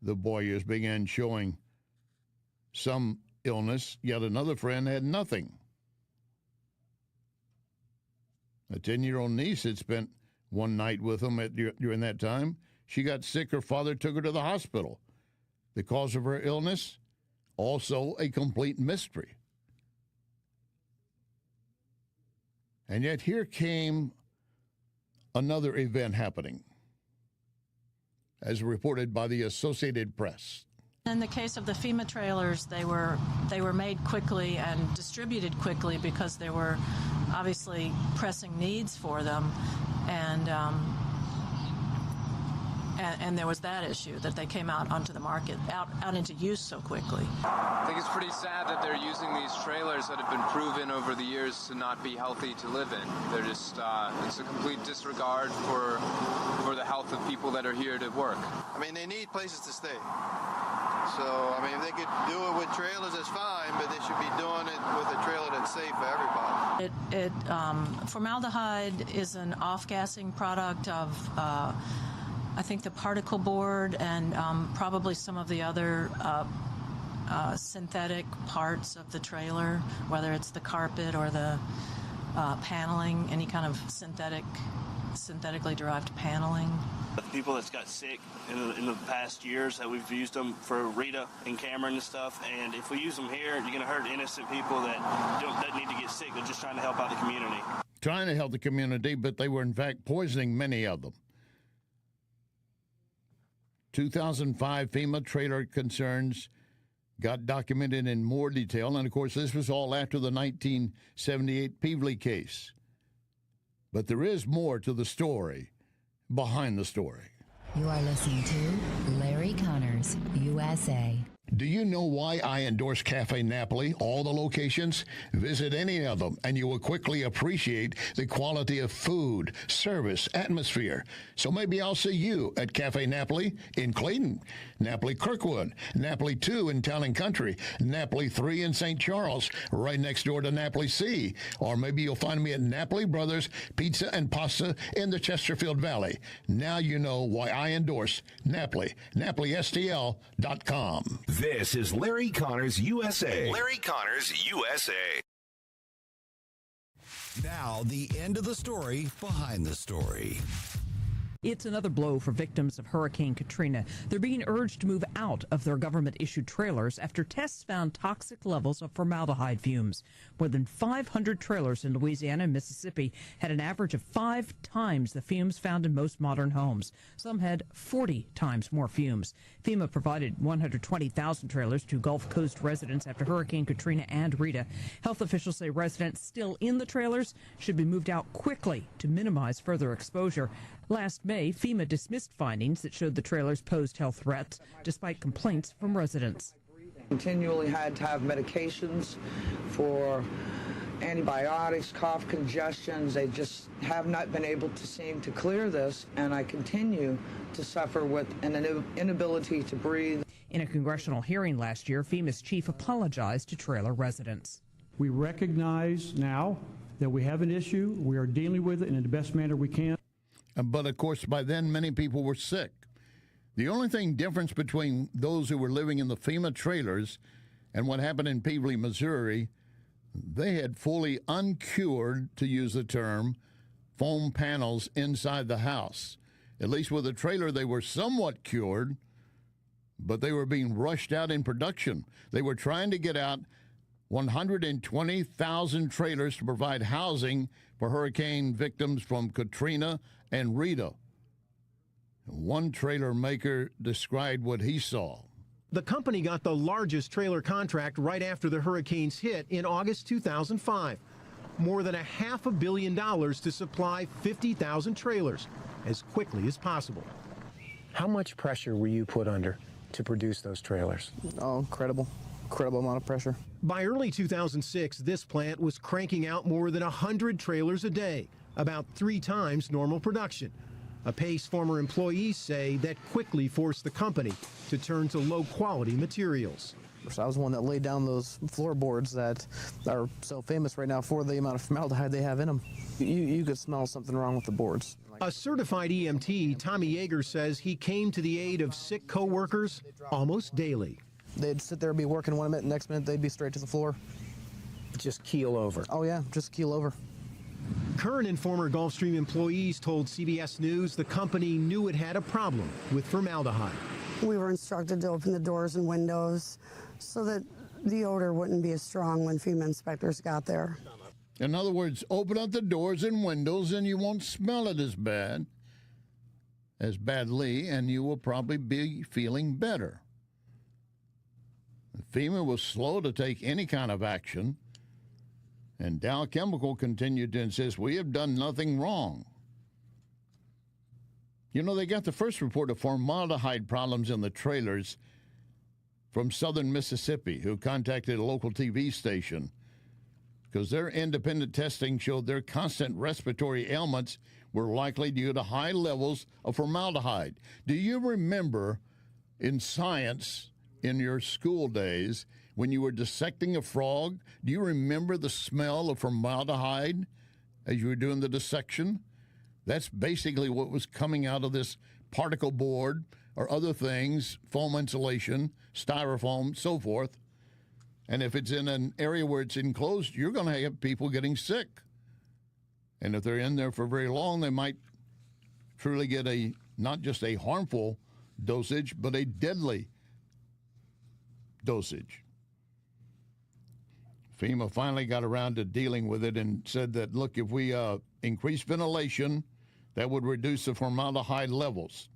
the Boyers began showing some illness, yet another friend had nothing. A 10-year-old niece had spent one night with him during that time. She got sick. Her father took her to the hospital. The cause of her illness, also a complete mystery. And yet here came another event happening, as reported by the Associated Press. In the case of the FEMA trailers, they were made quickly and distributed quickly because there were obviously pressing needs for them, and there was that issue that they came out onto the market, out into use so quickly. I think it's pretty sad that they're using these trailers that have been proven over the years to not be healthy to live in. They're just, it's a complete disregard for the health of people that are here to work. I mean, they need places to stay. So, I mean, if they could do it with trailers, that's fine, but they should be doing it with a trailer that's safe for everybody. Formaldehyde is an off-gassing product of, I think, the particle board and probably some of the other synthetic parts of the trailer, whether it's the carpet or the paneling, any kind of synthetically derived paneling. The people that's got sick in the past years that we've used them for Rita and Cameron and stuff, and if we use them here, you're going to hurt innocent people that don't need to get sick. They're just trying to help out the community. Trying to help the community, but they were in fact poisoning many of them. 2005 FEMA trailer concerns got documented in more detail, and of course this was all after the 1978 Peevely case. But there is more to the story behind the story. You are listening to Larry Connors, USA. Do you know why I endorse Cafe Napoli, all the locations? Visit any of them, and you will quickly appreciate the quality of food, service, atmosphere. So maybe I'll see you at Cafe Napoli in Clayton, Napoli Kirkwood, Napoli 2 in Town and Country, Napoli 3 in St. Charles, right next door to Napoli C. Or maybe you'll find me at Napoli Brothers Pizza and Pasta in the Chesterfield Valley. Now you know why I endorse Napoli, NapoliSTL.com. This is Larry Connors USA. Larry Connors USA. Now, the end of the story behind the story. It's another blow for victims of Hurricane Katrina. They're being urged to move out of their government-issued trailers after tests found toxic levels of formaldehyde fumes. More than 500 trailers in Louisiana and Mississippi had an average of 5 times the fumes found in most modern homes. Some had 40 times more fumes. FEMA provided 120,000 trailers to Gulf Coast residents after Hurricane Katrina and Rita. Health officials say residents still in the trailers should be moved out quickly to minimize further exposure. Last May, FEMA dismissed findings that showed the trailers posed health threats, despite complaints from residents. Continually had to have medications for antibiotics, cough, congestions. They just have not been able to seem to clear this, and I continue to suffer with an inability to breathe. In a congressional hearing last year, FEMA's chief apologized to trailer residents. We recognize now that we have an issue. We are dealing with it in the best manner we can. But, of course, by then, many people were sick. The only difference between those who were living in the FEMA trailers and what happened in Peevely, Missouri, they had fully uncured, to use the term, foam panels inside the house. At least with the trailer, they were somewhat cured, but they were being rushed out in production. They were trying to get out 120,000 trailers to provide housing for hurricane victims from Katrina and Rita. One trailer maker described what he saw. The company got the largest trailer contract right after the hurricanes hit in August 2005. More than $500 million to supply 50,000 trailers as quickly as possible. How much pressure were you put under to produce those trailers? Oh, incredible amount of pressure. By early 2006, this plant was cranking out more than 100 trailers a day, about 3 times normal production. A pace former employees say that quickly forced the company to turn to low-quality materials. I was the one that laid down those floorboards that are so famous right now for the amount of formaldehyde they have in them. You could smell something wrong with the boards. A certified EMT, Tommy Yeager, says he came to the aid of sick co-workers almost daily. They'd sit there and be working 1 minute, next minute they'd be straight to the floor. Just keel over. Oh yeah, just keel over. Current and former Gulfstream employees told CBS News the company knew it had a problem with formaldehyde. We were instructed to open the doors and windows so that the odor wouldn't be as strong when FEMA inspectors got there. In other words, open up the doors and windows and you won't smell it as badly, and you will probably be feeling better. FEMA was slow to take any kind of action, and Dow Chemical continued to insist, we have done nothing wrong. You know, they got the first report of formaldehyde problems in the trailers from southern Mississippi, who contacted a local TV station because their independent testing showed their constant respiratory ailments were likely due to high levels of formaldehyde. Do you remember in science in your school days when you were dissecting a frog? Do you remember the smell of formaldehyde as you were doing the dissection? That's basically what was coming out of this particle board or other things, foam insulation, styrofoam, so forth. And if it's in an area where it's enclosed, you're going to have people getting sick. And if they're in there for very long, they might truly get not just a harmful dosage, but a deadly dosage. FEMA finally got around to dealing with it and said that, look, if we increase ventilation, that would reduce the formaldehyde levels.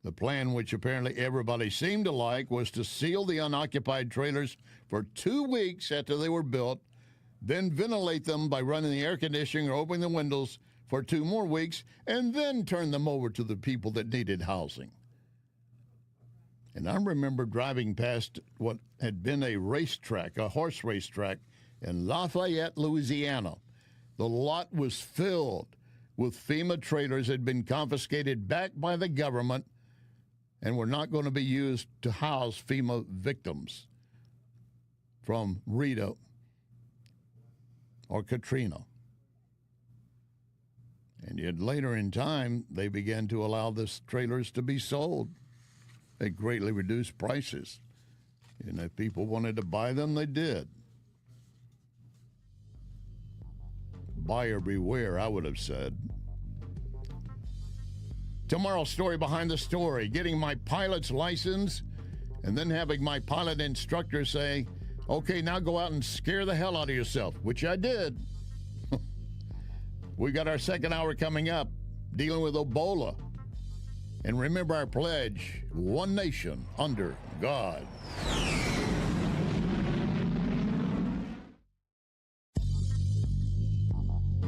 The plan, which apparently everybody seemed to like, was to seal the unoccupied trailers for 2 weeks after they were built, then ventilate them by running the air conditioning or opening the windows for 2 more weeks, and then turn them over to the people that needed housing. And I remember driving past what had been a racetrack, a horse racetrack in Lafayette, Louisiana. The lot was filled with FEMA trailers that had been confiscated back by the government and were not going to be used to house FEMA victims from Rita or Katrina. And yet later in time, they began to allow these trailers to be sold at greatly reduced prices. And if people wanted to buy them, they did. Buyer beware, I would have said. Tomorrow's story behind the story, getting my pilot's license and then having my pilot instructor say, okay, now go out and scare the hell out of yourself, which I did. We got our second hour coming up, dealing with Ebola. And remember our pledge, one nation under God.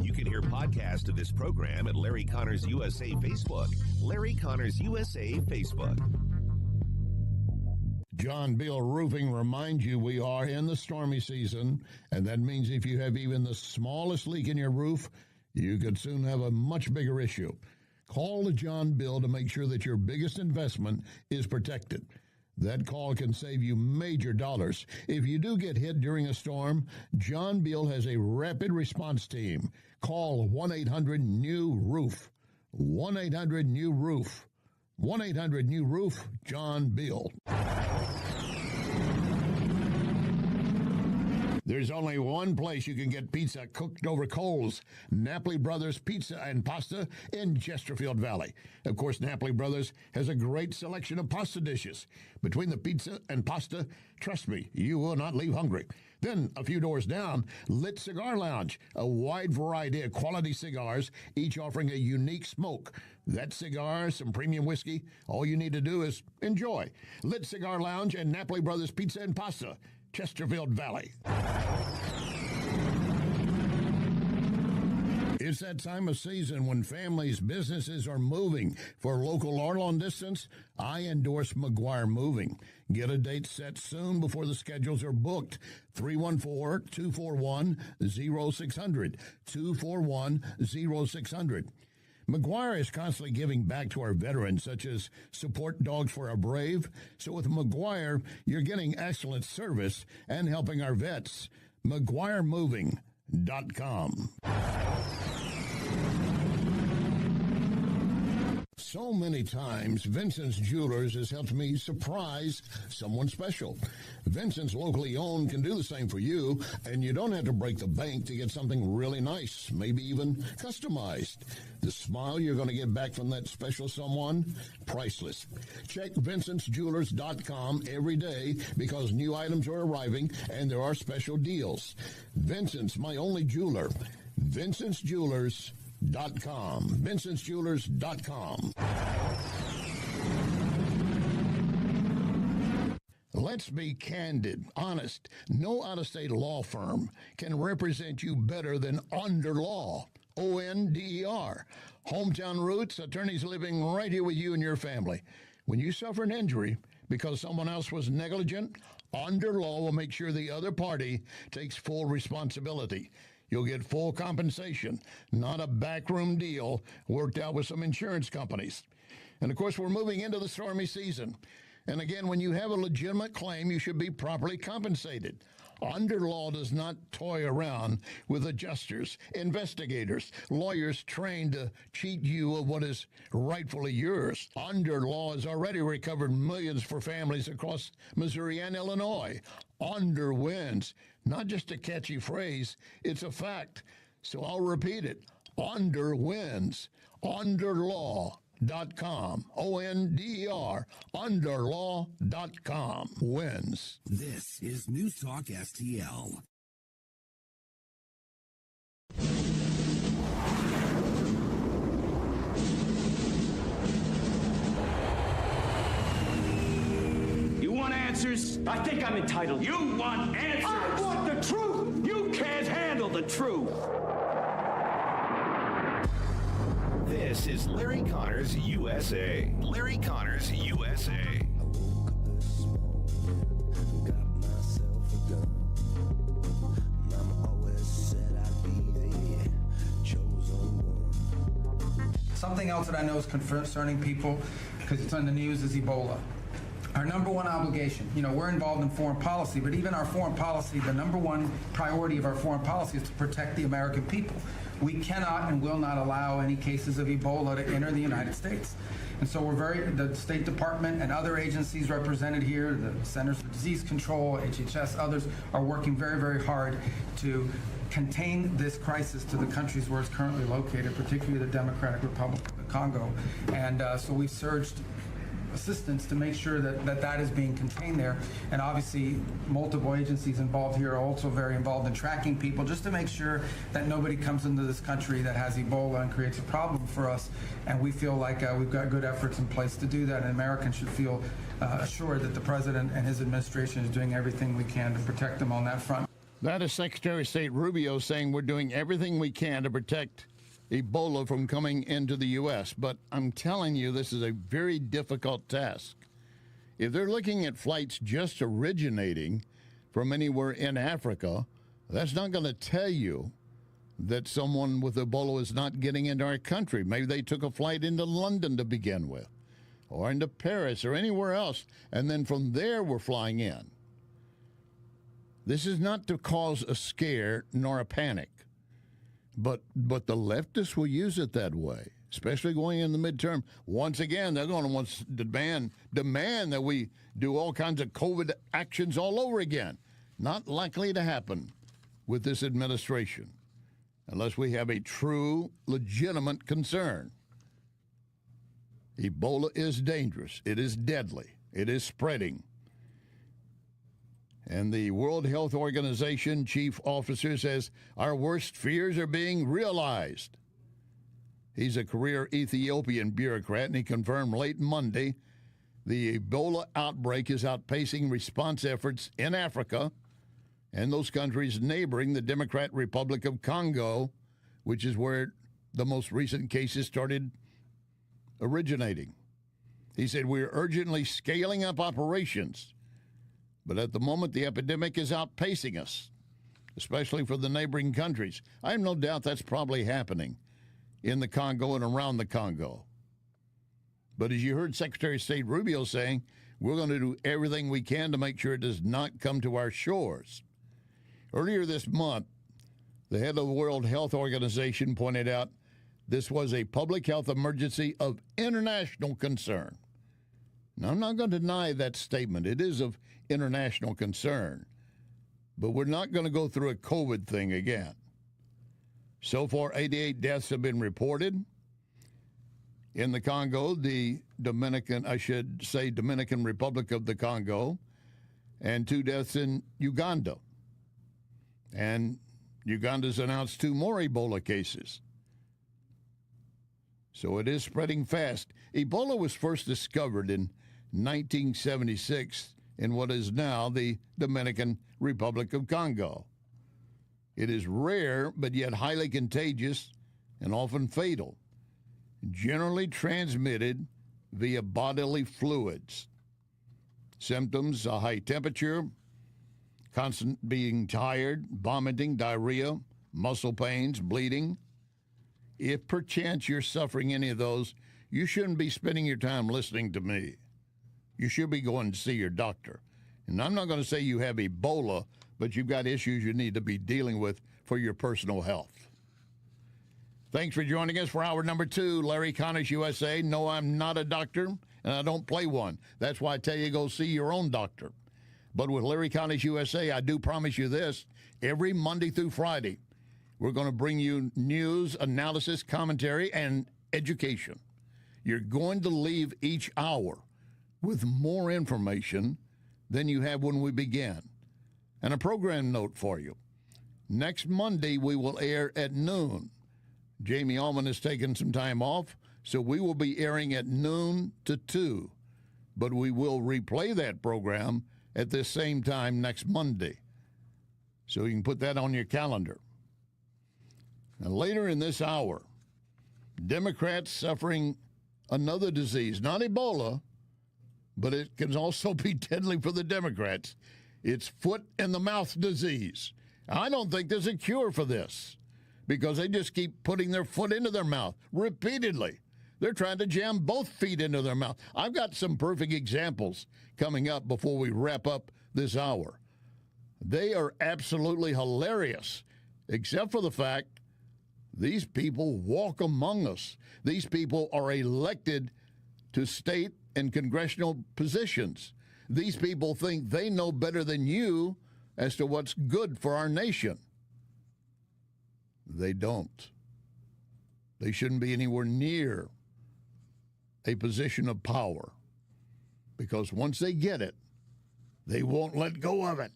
You can hear podcasts of this program at Larry Connors USA Facebook. Larry Connors USA Facebook. John Beal Roofing reminds you we are in the stormy season, and that means if you have even the smallest leak in your roof, you could soon have a much bigger issue. Call John Beal to make sure that your biggest investment is protected. That call can save you major dollars. If you do get hit during a storm, John Beal has a rapid response team. Call 1-800-NEW-ROOF. 1-800-NEW-ROOF. 1-800-NEW-ROOF, John Beal. There's only one place you can get pizza cooked over coals, Napoli Brothers Pizza and Pasta in Chesterfield Valley. Of course, Napoli Brothers has a great selection of pasta dishes. Between the pizza and pasta, trust me, you will not leave hungry. Then, a few doors down, Lit Cigar Lounge, a wide variety of quality cigars, each offering a unique smoke. That cigar, some premium whiskey, all you need to do is enjoy. Lit Cigar Lounge and Napoli Brothers Pizza and Pasta, Chesterfield Valley. It's that time of season when families, businesses are moving. For local or long distance, I endorse McGuire Moving. Get a date set soon before the schedules are booked. 314-241-0600. 241-0600. McGuire is constantly giving back to our veterans, such as support dogs for our brave. So with McGuire, you're getting excellent service and helping our vets. McGuireMoving.com. So many times, Vincent's Jewelers has helped me surprise someone special. Vincent's, locally owned, can do the same for you, and you don't have to break the bank to get something really nice, maybe even customized. The smile you're going to get back from that special someone, priceless. Check VincentsJewelers.com every day because new items are arriving and there are special deals. Vincent's, my only jeweler. VincentsJewelers.com. VincentsJewelers.com. Let's be candid, honest. No out-of-state law firm can represent you better than Onder Law. O-N-D-E-R. Hometown roots, attorneys living right here with you and your family. When you suffer an injury because someone else was negligent, Onder Law will make sure the other party takes full responsibility. You'll get full compensation, not a backroom deal worked out with some insurance companies. And, of course, we're moving into the stormy season. And, again, when you have a legitimate claim, you should be properly compensated. Onder Law does not toy around with adjusters, investigators, lawyers trained to cheat you of what is rightfully yours. Onder Law has already recovered millions for families across Missouri and Illinois. Onder wins. Not just a catchy phrase, it's a fact. So I'll repeat it. Onder wins. OnderLaw.com. O-N-D-E-R. OnderLaw.com. Wins. This is News Talk STL. You want answers? I think I'm entitled. You want answers? I want the truth. You can't handle the truth. This is Larry Connors USA. Larry Connors USA. Something else that I know is concerning people, because it's on the news, is Ebola. Our number one obligation, we're involved in foreign policy, but even our foreign policy, the number one priority of our foreign policy is to protect the American people. We cannot and will not allow any cases of Ebola to enter the United States. And so the State Department and other agencies represented here, the Centers for Disease Control, HHS, others, are working very, very hard to contain this crisis to the countries where it's currently located, particularly the Democratic Republic of the Congo. And so we've surged assistance to make sure that is being contained there. And obviously, multiple agencies involved here are also very involved in tracking people, just to make sure that nobody comes into this country that has Ebola and creates a problem for us. And we feel like we've got good efforts in place to do that, and Americans should feel assured that the President and his administration is doing everything we can to protect them on that front. That is Secretary of State Rubio saying we're doing everything we can to protect Ebola from coming into the U.S. But I'm telling you, this is a very difficult task. If they're looking at flights just originating from anywhere in Africa, that's not going to tell you that someone with Ebola is not getting into our country. Maybe they took a flight into London to begin with, or into Paris, or anywhere else, and then from there we're flying in. This is not to cause a scare nor a panic. But the leftists will use it that way, especially going in the midterm. Once again, they're going to want to demand that we do all kinds of COVID actions all over again. Not likely to happen with this administration unless we have a true, legitimate concern. Ebola is dangerous. It is deadly. It is spreading. And the World Health Organization chief officer says our worst fears are being realized. He's a career Ethiopian bureaucrat, and he confirmed late Monday the Ebola outbreak is outpacing response efforts in Africa and those countries neighboring the Democratic Republic of Congo, which is where the most recent cases started originating. He said, we're urgently scaling up operations. But at the moment, the epidemic is outpacing us, especially for the neighboring countries. I have no doubt that's probably happening in the Congo and around the Congo. But as you heard Secretary of State Rubio saying, we're going to do everything we can to make sure it does not come to our shores. Earlier this month, the head of the World Health Organization pointed out this was a public health emergency of international concern. Now, I'm not going to deny that statement. It is of international concern. But we're not going to go through a COVID thing again. So far, 88 deaths have been reported. In the Congo, the Dominican Republic of the Congo, and 2 deaths in Uganda. And Uganda's announced 2 more Ebola cases. So it is spreading fast. Ebola was first discovered in 1976 in what is now the Dominican Republic of Congo. It is rare, but yet highly contagious and often fatal, generally transmitted via bodily fluids. Symptoms: a high temperature, constant being tired, vomiting, diarrhea, muscle pains, bleeding. If perchance you're suffering any of those, you shouldn't be spending your time listening to me. You should be going to see your doctor. And I'm not going to say you have Ebola, but you've got issues you need to be dealing with for your personal health. Thanks for joining us for hour number 2, Larry Connors USA. No, I'm not a doctor, and I don't play one. That's why I tell you go see your own doctor. But with Larry Connors USA, I do promise you this: every Monday through Friday, we're going to bring you news, analysis, commentary, and education. You're going to leave each hour with more information than you have when we began. And a program note for you. Next Monday, we will air at noon. Jamie Allman has taken some time off, so we will be airing at noon to 2. But we will replay that program at this same time next Monday. So you can put that on your calendar. And later in this hour, Democrats suffering another disease, not Ebola, but it can also be deadly for the Democrats. It's foot and the mouth disease. I don't think there's a cure for this because they just keep putting their foot into their mouth repeatedly. They're trying to jam both feet into their mouth. I've got some perfect examples coming up before we wrap up this hour. They are absolutely hilarious, except for the fact these people walk among us. These people are elected to state and congressional positions. These people think they know better than you as to what's good for our nation. They don't. They shouldn't be anywhere near a position of power because once they get it, they won't let go of it.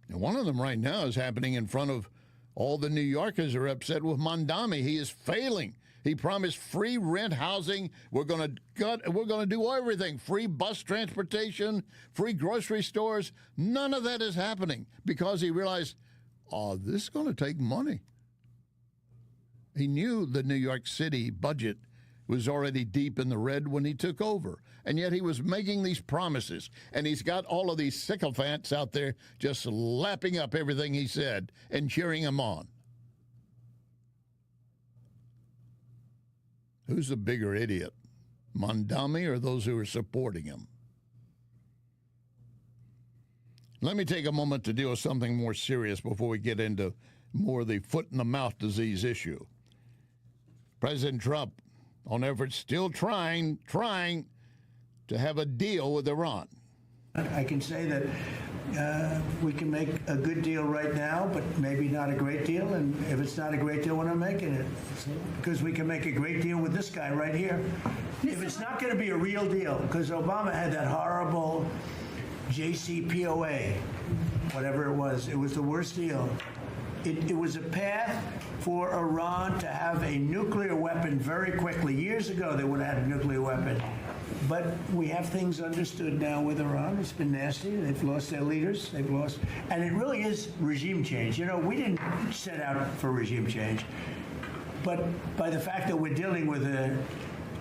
And one of them right now is happening in front of all the New Yorkers are upset with Mondami. He is failing. He promised free rent housing. We're going to do everything. Free bus transportation, free grocery stores. None of that is happening because he realized, this is going to take money. He knew the New York City budget was already deep in the red when he took over. And yet he was making these promises. And he's got all of these sycophants out there just lapping up everything he said and cheering him on. Who's the bigger idiot, Mondami or those who are supporting him? Let me take a moment to deal with something more serious before we get into more of the foot-in-the-mouth disease issue. President Trump, on efforts, still trying to have a deal with Iran. I can say that we can make a good deal right now, but maybe not a great deal. And if it's not a great deal, we're not making it. Because we can make a great deal with this guy right here. If it's not going to be a real deal, because Obama had that horrible JCPOA, whatever it was the worst deal. It was a path for Iran to have a nuclear weapon very quickly. Years ago, they would have had a nuclear weapon. But we have things understood now with Iran. It's been nasty. They've lost their leaders. And it really is regime change. You know, we didn't set out for regime change. But by the fact that we're dealing with a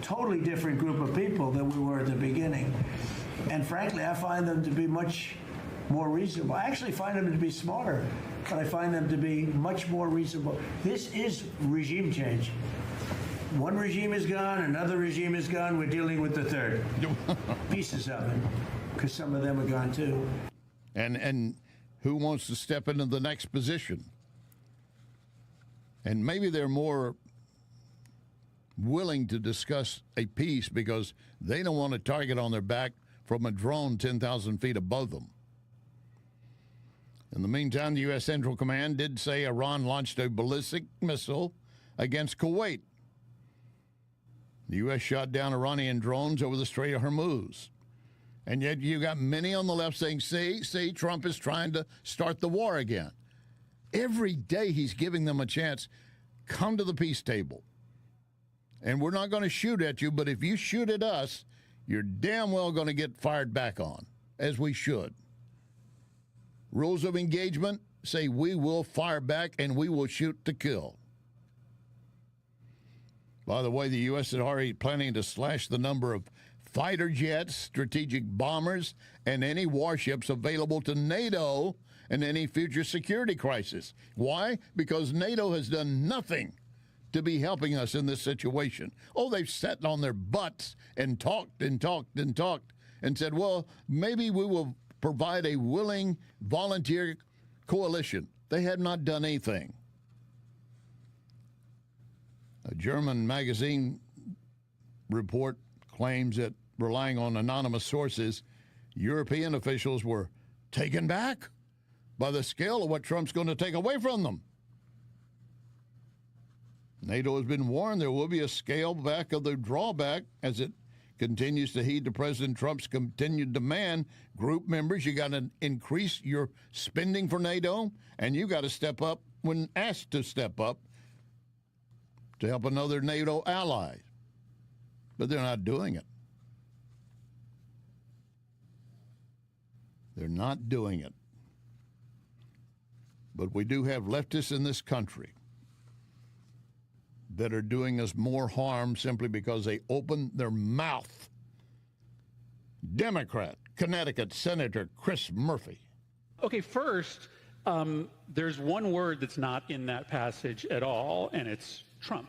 totally different group of people than we were at the beginning. And frankly, I find them to be much more reasonable. I actually find them to be smarter, but I find them to be much more reasonable. This is regime change. One regime is gone, another regime is gone, we're dealing with the third. Pieces of it, because some of them are gone too. And who wants to step into the next position? And maybe they're more willing to discuss a peace because they don't want a target on their back from a drone 10,000 feet above them. In the meantime, the U.S. Central Command did say Iran launched a ballistic missile against Kuwait. The U.S. shot down Iranian drones over the Strait of Hormuz. And yet you got many on the left saying, see, Trump is trying to start the war again. Every day he's giving them a chance. Come to the peace table. And we're not going to shoot at you, but if you shoot at us, you're damn well going to get fired back on, as we should. Rules of engagement say we will fire back and we will shoot to kill. By the way, the U.S. is already planning to slash the number of fighter jets, strategic bombers, and any warships available to NATO in any future security crisis. Why? Because NATO has done nothing to be helping us in this situation. Oh, they've sat on their butts and talked and talked and talked and said, well, maybe we will provide a willing volunteer coalition. They have not done anything. A German magazine report claims that, relying on anonymous sources, European officials were taken back by the scale of what Trump's going to take away from them. NATO has been warned there will be a scale back of the drawback as it continues to heed to President Trump's continued demand. Group members, you got to increase your spending for NATO, and you got to step up when asked to step up to help another NATO ally. But they're not doing it. They're not doing it. But we do have leftists in this country that are doing us more harm simply because they open their mouth. Democrat, Connecticut Senator Chris Murphy. Okay, first, there's one word that's not in that passage at all, and it's Trump.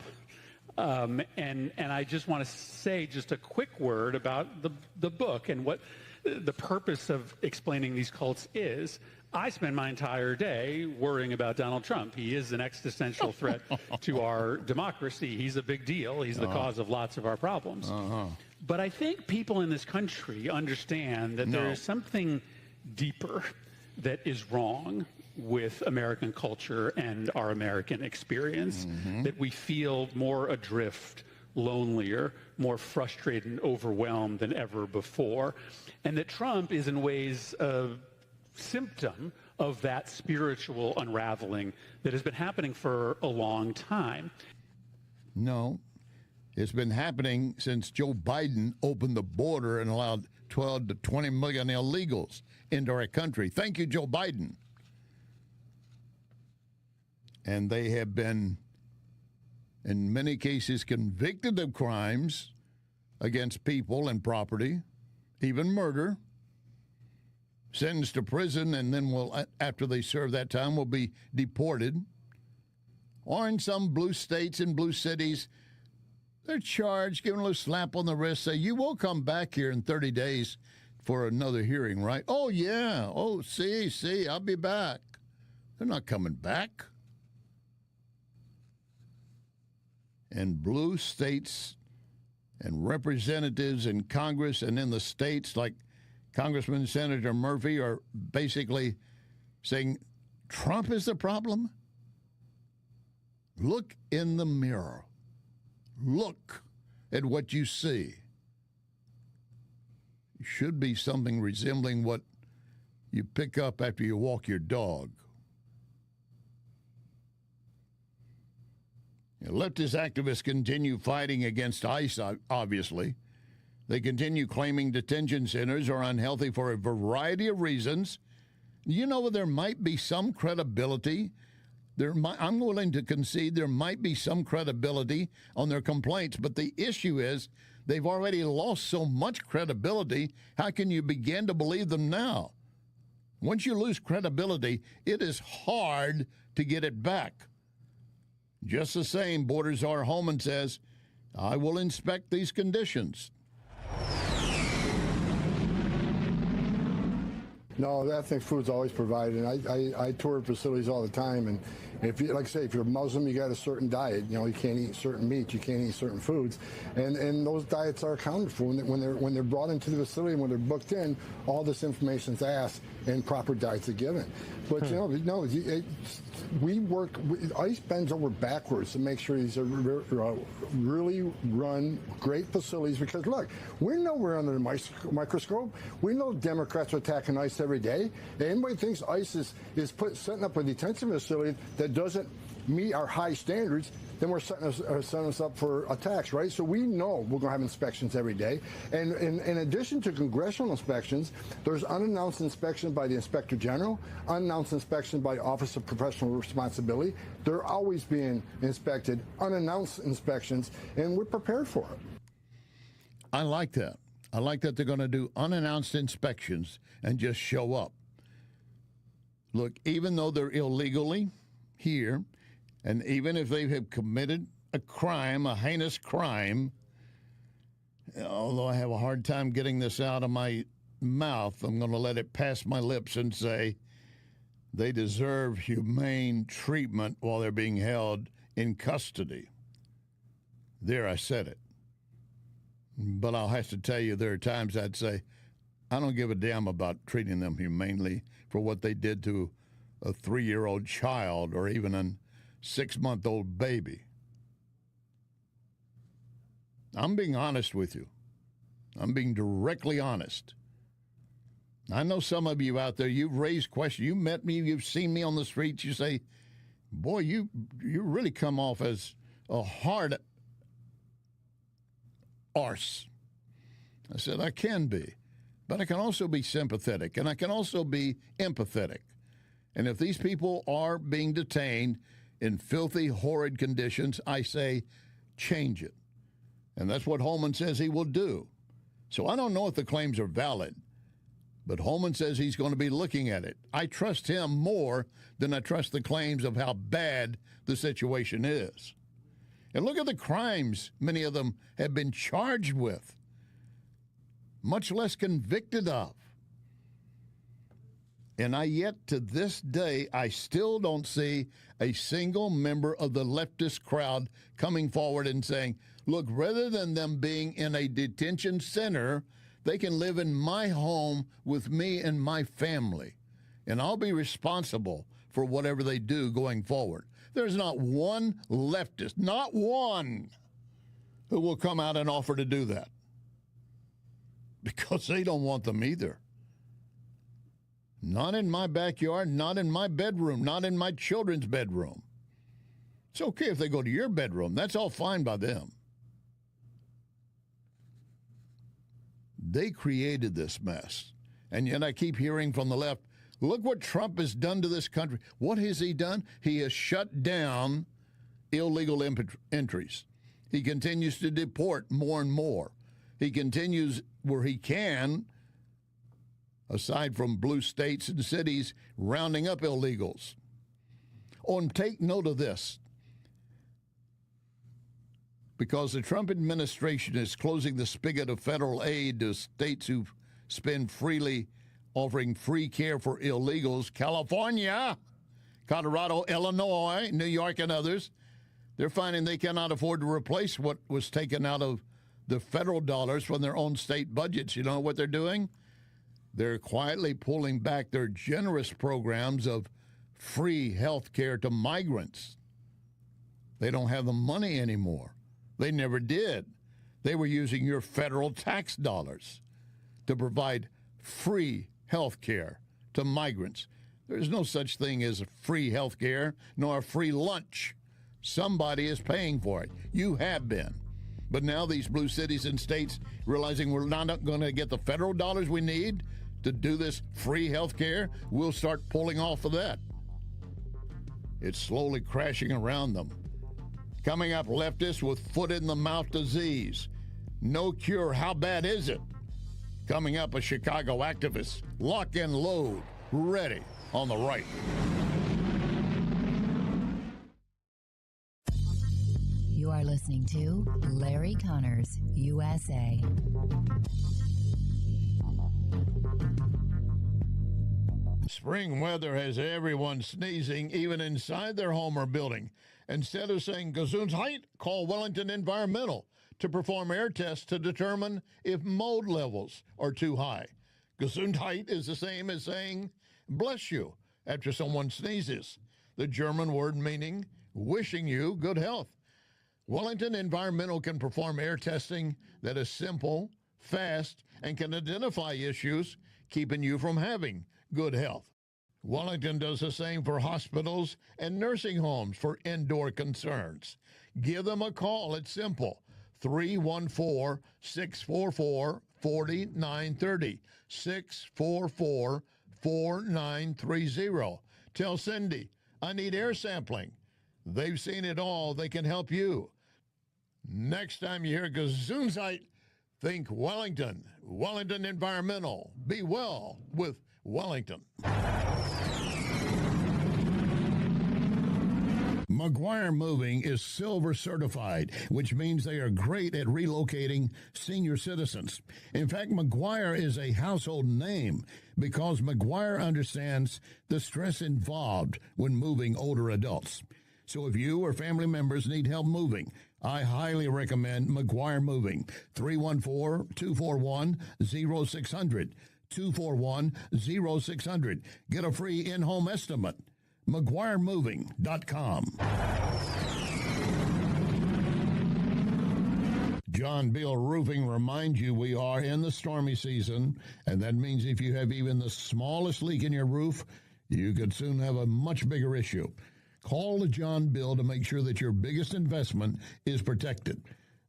And I just want to say just a quick word about the book and what the purpose of explaining these cults is. I spend my entire day worrying about Donald Trump. He is an existential threat to our democracy. He's a big deal. He's the cause of lots of our problems. But I think people in this country understand that there is something deeper that is wrong with American culture and our American experience, that we feel more adrift, lonelier, more frustrated and overwhelmed than ever before, and that Trump is in ways a symptom of that spiritual unraveling that has been happening for a long time. No, it's been happening since Joe Biden opened the border and allowed 12 to 20 million illegals into our country. Thank you, Joe Biden. And they have been, in many cases, convicted of crimes against people and property, even murder, sentenced to prison, and then will, after they serve that time, will be deported. Or in some blue states and blue cities, they're charged, given a little slap on the wrist, say, you will come back here in 30 days for another hearing, right? Oh, yeah. Oh, see, I'll be back. They're not coming back. And blue states and representatives in Congress and in the states, like Congressman Senator Murphy, are basically saying, Trump is the problem? Look in the mirror. Look at what you see. It should be something resembling what you pick up after you walk your dog. Leftist activists continue fighting against ICE, obviously. They continue claiming detention centers are unhealthy for a variety of reasons. You know, there might be some credibility. I'm willing to concede there might be some credibility on their complaints, but the issue is they've already lost so much credibility. How can you begin to believe them now? Once you lose credibility, it is hard to get it back. Just the same, Border Czar Holman says, I will inspect these conditions. No, ethnic food's always provided. And I tour facilities all the time, If you, like I say, if you're Muslim, you got a certain diet. You know, you can't eat certain meats, you can't eat certain foods, and those diets are accounted for when they're brought into the facility, when they're booked in. All this information is asked, and proper diets are given. But ICE bends over backwards to make sure these are really run great facilities, because look, we know we're under the microscope. We know Democrats are attacking ICE every day. Anybody thinks ICE is setting up a detention facility that doesn't meet our high standards, then we're setting us up for attacks, right? So we know we're going to have inspections every day. And in addition to congressional inspections, there's unannounced inspections by the Inspector General, unannounced inspections by Office of Professional Responsibility. They're always being inspected, unannounced inspections, and we're prepared for it. I like that. I like that they're going to do unannounced inspections and just show up. Look, even though they're illegally here, and even if they have committed a crime, a heinous crime, although I have a hard time getting this out of my mouth, I'm going to let it pass my lips and say they deserve humane treatment while they're being held in custody. There, I said it. But I'll have to tell you, there are times I'd say, I don't give a damn about treating them humanely for what they did to a 3-year-old child or even a 6-month-old baby. I'm being honest with you. I'm being directly honest. I know some of you out there, you've raised questions. You met me, you've seen me on the streets. You say, boy, you really come off as a hard arse. I said, I can be, but I can also be sympathetic, and I can also be empathetic. And if these people are being detained in filthy, horrid conditions, I say, change it. And that's what Holman says he will do. So I don't know if the claims are valid, but Holman says he's going to be looking at it. I trust him more than I trust the claims of how bad the situation is. And look at the crimes many of them have been charged with, much less convicted of. And yet to this day, I still don't see a single member of the leftist crowd coming forward and saying, look, rather than them being in a detention center, they can live in my home with me and my family, and I'll be responsible for whatever they do going forward. There's not one leftist, not one, who will come out and offer to do that, because they don't want them either. Not in my backyard, not in my bedroom, not in my children's bedroom. It's okay if they go to your bedroom. That's all fine by them. They created this mess. And yet I keep hearing from the left, look what Trump has done to this country. What has he done? He has shut down illegal entries. He continues to deport more and more. He continues where he can, aside from blue states and cities, rounding up illegals. Oh, and take note of this. Because the Trump administration is closing the spigot of federal aid to states who spend freely, offering free care for illegals. California, Colorado, Illinois, New York, and others, they're finding they cannot afford to replace what was taken out of the federal dollars from their own state budgets. You know what they're doing? They're quietly pulling back their generous programs of free health care to migrants. They don't have the money anymore. They never did. They were using your federal tax dollars to provide free health care to migrants. There's no such thing as free health care, nor a free lunch. Somebody is paying for it. You have been. But now these blue cities and states, realizing we're not going to get the federal dollars we need to do this free health care, we'll start pulling off of that. It's slowly crashing around them. Coming up, leftists with foot-in-the-mouth disease. No cure. How bad is it? Coming up, a Chicago activist. Lock and load. Ready on the right. You are listening to Larry Connors, USA. Spring weather has everyone sneezing, even inside their home or building. Instead of saying Gesundheit, call Wellington Environmental to perform air tests to determine if mold levels are too high. Gesundheit is the same as saying bless you after someone sneezes, the German word meaning wishing you good health. Wellington Environmental can perform air testing that is simple, fast, and can identify issues keeping you from having good health. Wellington does the same for hospitals and nursing homes for indoor concerns. Give them a call. It's simple. 314-644-4930. 644-4930. Tell Cindy, I need air sampling. They've seen it all. They can help you. Next time you hear Gesundheit, think Wellington. Wellington Environmental. Be well with Wellington. McGuire Moving is silver certified, which means they are great at relocating senior citizens. In fact, McGuire is a household name because McGuire understands the stress involved when moving older adults. So if you or family members need help moving, I highly recommend McGuire Moving. 314-241-0600. 241-0600. Get a free in-home estimate. McGuireMoving.com. John Bill Roofing reminds you we are in the stormy season, and that means if you have even the smallest leak in your roof, you could soon have a much bigger issue. Call John Bill to make sure that your biggest investment is protected.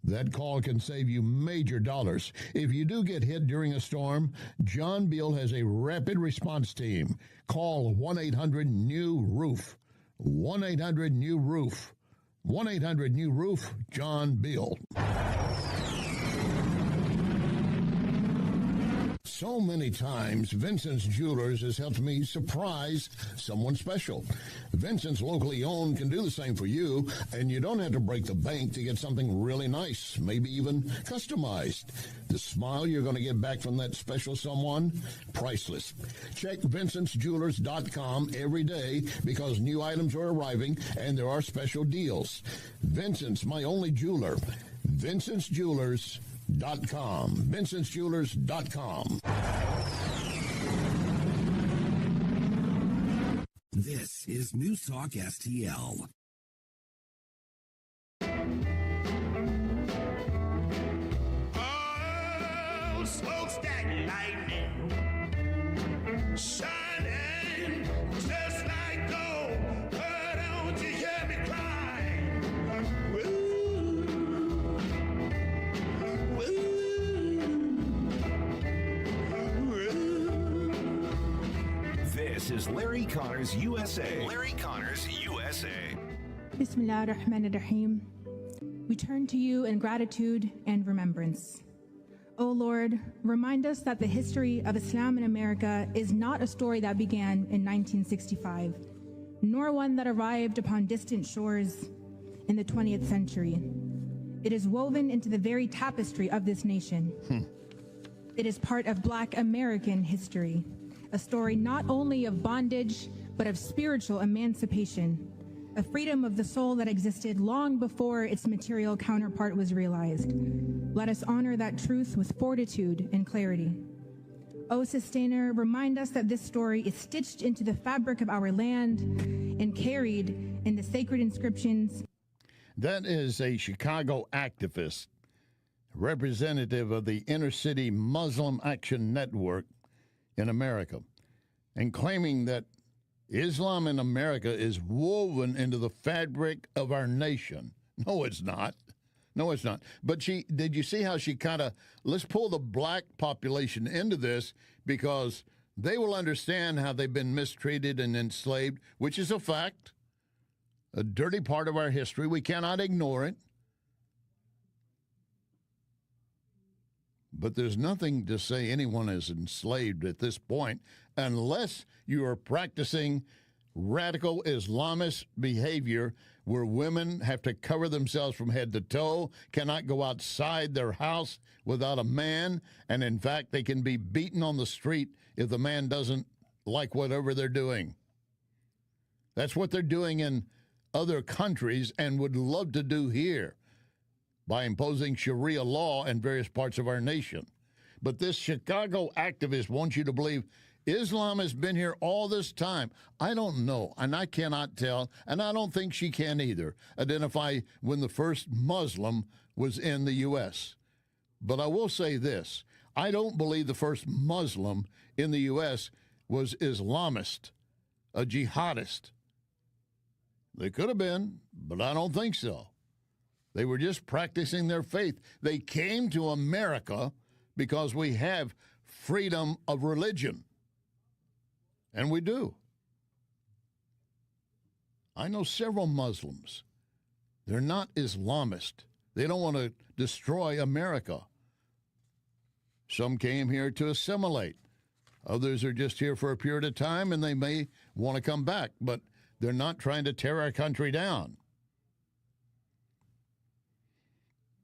That call can save you major dollars. If you do get hit during a storm, John Bill has a rapid response team. Call 1-800-NEW-ROOF. 1-800-NEW-ROOF. 1-800-NEW-ROOF, John Bill. So many times, Vincent's Jewelers has helped me surprise someone special. Vincent's, locally owned, can do the same for you, and you don't have to break the bank to get something really nice, maybe even customized. The smile you're going to get back from that special someone, priceless. Check Vincent'sJewelers.com every day because new items are arriving and there are special deals. Vincent's, my only jeweler. Vincent'sJewelers.com. Vincent'sJewelers.com. This is NewsTalkSTL. Oh, smokestack lightning, shining just like gold. Why don't you hear me cry? This is Larry Connors USA. Larry Connors USA. Bismillah ar-Rahman ar-Rahim. We turn to you in gratitude and remembrance. O Lord, remind us that the history of Islam in America is not a story that began in 1965, nor one that arrived upon distant shores in the 20th century. It is woven into the very tapestry of this nation. It is part of Black American history, a story not only of bondage, but of spiritual emancipation, a freedom of the soul that existed long before its material counterpart was realized. Let us honor that truth with fortitude and clarity. O Sustainer, remind us that this story is stitched into the fabric of our land and carried in the sacred inscriptions. That is a Chicago activist, representative of the Inner City Muslim Action Network in America, and claiming that Islam in America is woven into the fabric of our nation. No, it's not. No, it's not. But did you see how she kind of, let's pull the black population into this because they will understand how they've been mistreated and enslaved, which is a fact, a dirty part of our history. We cannot ignore it. But there's nothing to say anyone is enslaved at this point unless you are practicing radical Islamist behavior where women have to cover themselves from head to toe, cannot go outside their house without a man, and in fact, they can be beaten on the street if the man doesn't like whatever they're doing. That's what they're doing in other countries and would love to do here by imposing Sharia law in various parts of our nation. But this Chicago activist wants you to believe Islam has been here all this time. I don't know, and I cannot tell, and I don't think she can either, identify when the first Muslim was in the U.S. But I will say this. I don't believe the first Muslim in the U.S. was Islamist, a jihadist. They could have been, but I don't think so. They were just practicing their faith. They came to America because we have freedom of religion. And we do. I know several Muslims. They're not Islamist. They don't want to destroy America. Some came here to assimilate. Others are just here for a period of time, and they may want to come back, but they're not trying to tear our country down.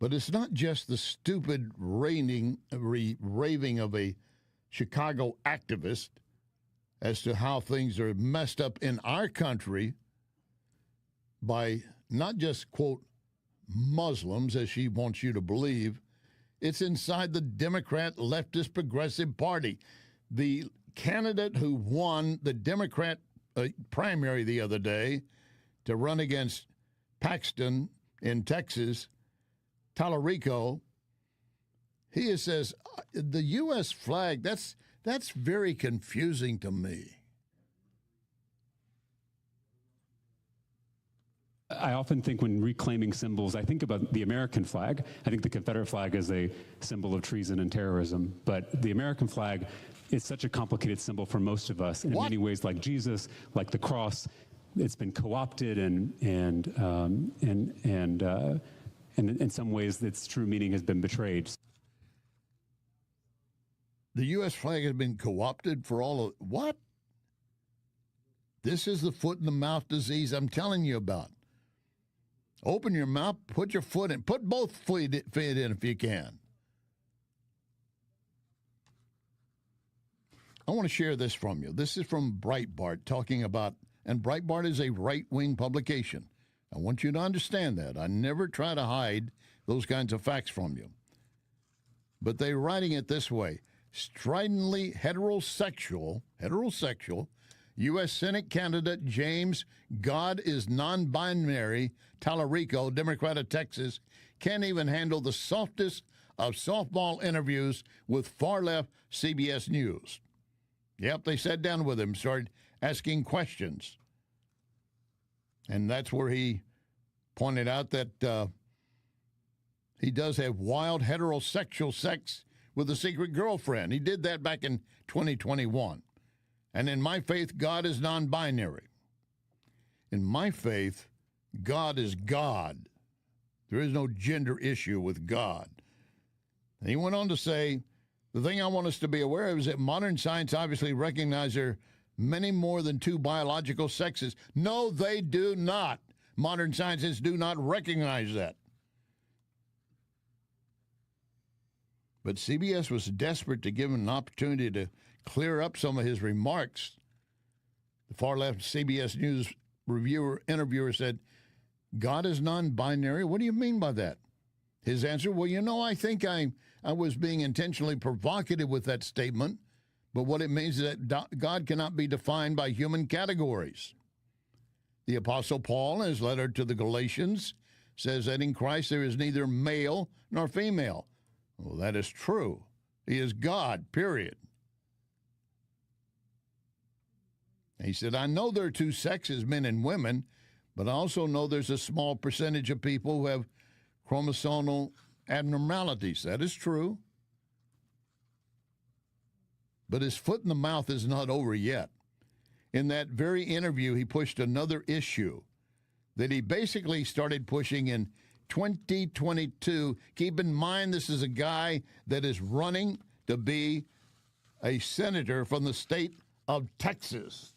But it's not just the stupid raving of a Chicago activist as to how things are messed up in our country by not just, quote, Muslims, as she wants you to believe. It's inside the Democrat leftist progressive party. The candidate who won the Democrat primary the other day to run against Paxton in Texas, Tallarico, he says the U.S. flag, that's very confusing to me. I often think when reclaiming symbols, I think about the American flag. I think the Confederate flag is a symbol of treason and terrorism. But the American flag is such a complicated symbol for most of us. In many ways, like Jesus, like the cross, it's been co-opted and in some ways its true meaning has been betrayed. The U.S. flag has been co-opted for all of what? This is the foot and the mouth disease I'm telling you about. Open your mouth, put your foot in. Put both feet in if you can. I want to share this from you. This is from Breitbart talking about, and Breitbart is a right-wing publication. I want you to understand that. I never try to hide those kinds of facts from you. But they're writing it this way. Stridently heterosexual U.S. Senate candidate James God is non-binary Tallarico, Democrat of Texas, can't even handle the softest of softball interviews with far-left CBS News. Yep, they sat down with him, started asking questions. And that's where he pointed out that he does have wild heterosexual sex with a secret girlfriend. He did that back in 2021. And in my faith, God is non-binary. In my faith, God is God. There is no gender issue with God. And he went on to say, the thing I want us to be aware of is that modern science obviously recognizes there are many more than two biological sexes. No, they do not. Modern scientists do not recognize that. But CBS was desperate to give him an opportunity to clear up some of his remarks. The far-left CBS News interviewer said, God is non-binary? What do you mean by that? His answer, well, I think I was being intentionally provocative with that statement, but what it means is that God cannot be defined by human categories. The Apostle Paul, in his letter to the Galatians, says that in Christ there is neither male nor female. Well, that is true. He is God, period. And he said, I know there are two sexes, men and women, but I also know there's a small percentage of people who have chromosomal abnormalities. That is true. But his foot in the mouth is not over yet. In that very interview, he pushed another issue that he basically started pushing in 2022. Keep in mind, this is a guy that is running to be a senator from the state of Texas.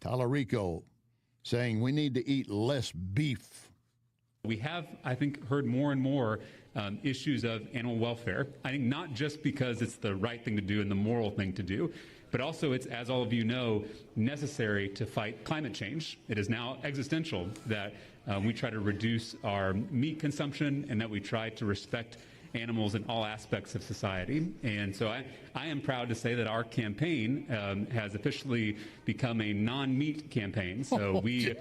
Tallarico saying we need to eat less beef. We have, I think, heard more and more issues of animal welfare. I think not just because it's the right thing to do and the moral thing to do, but also it's, as all of you know, necessary to fight climate change. It is now existential that we try to reduce our meat consumption and that we try to respect animals in all aspects of society. And so I am proud to say that our campaign has officially become a non-meat campaign. So we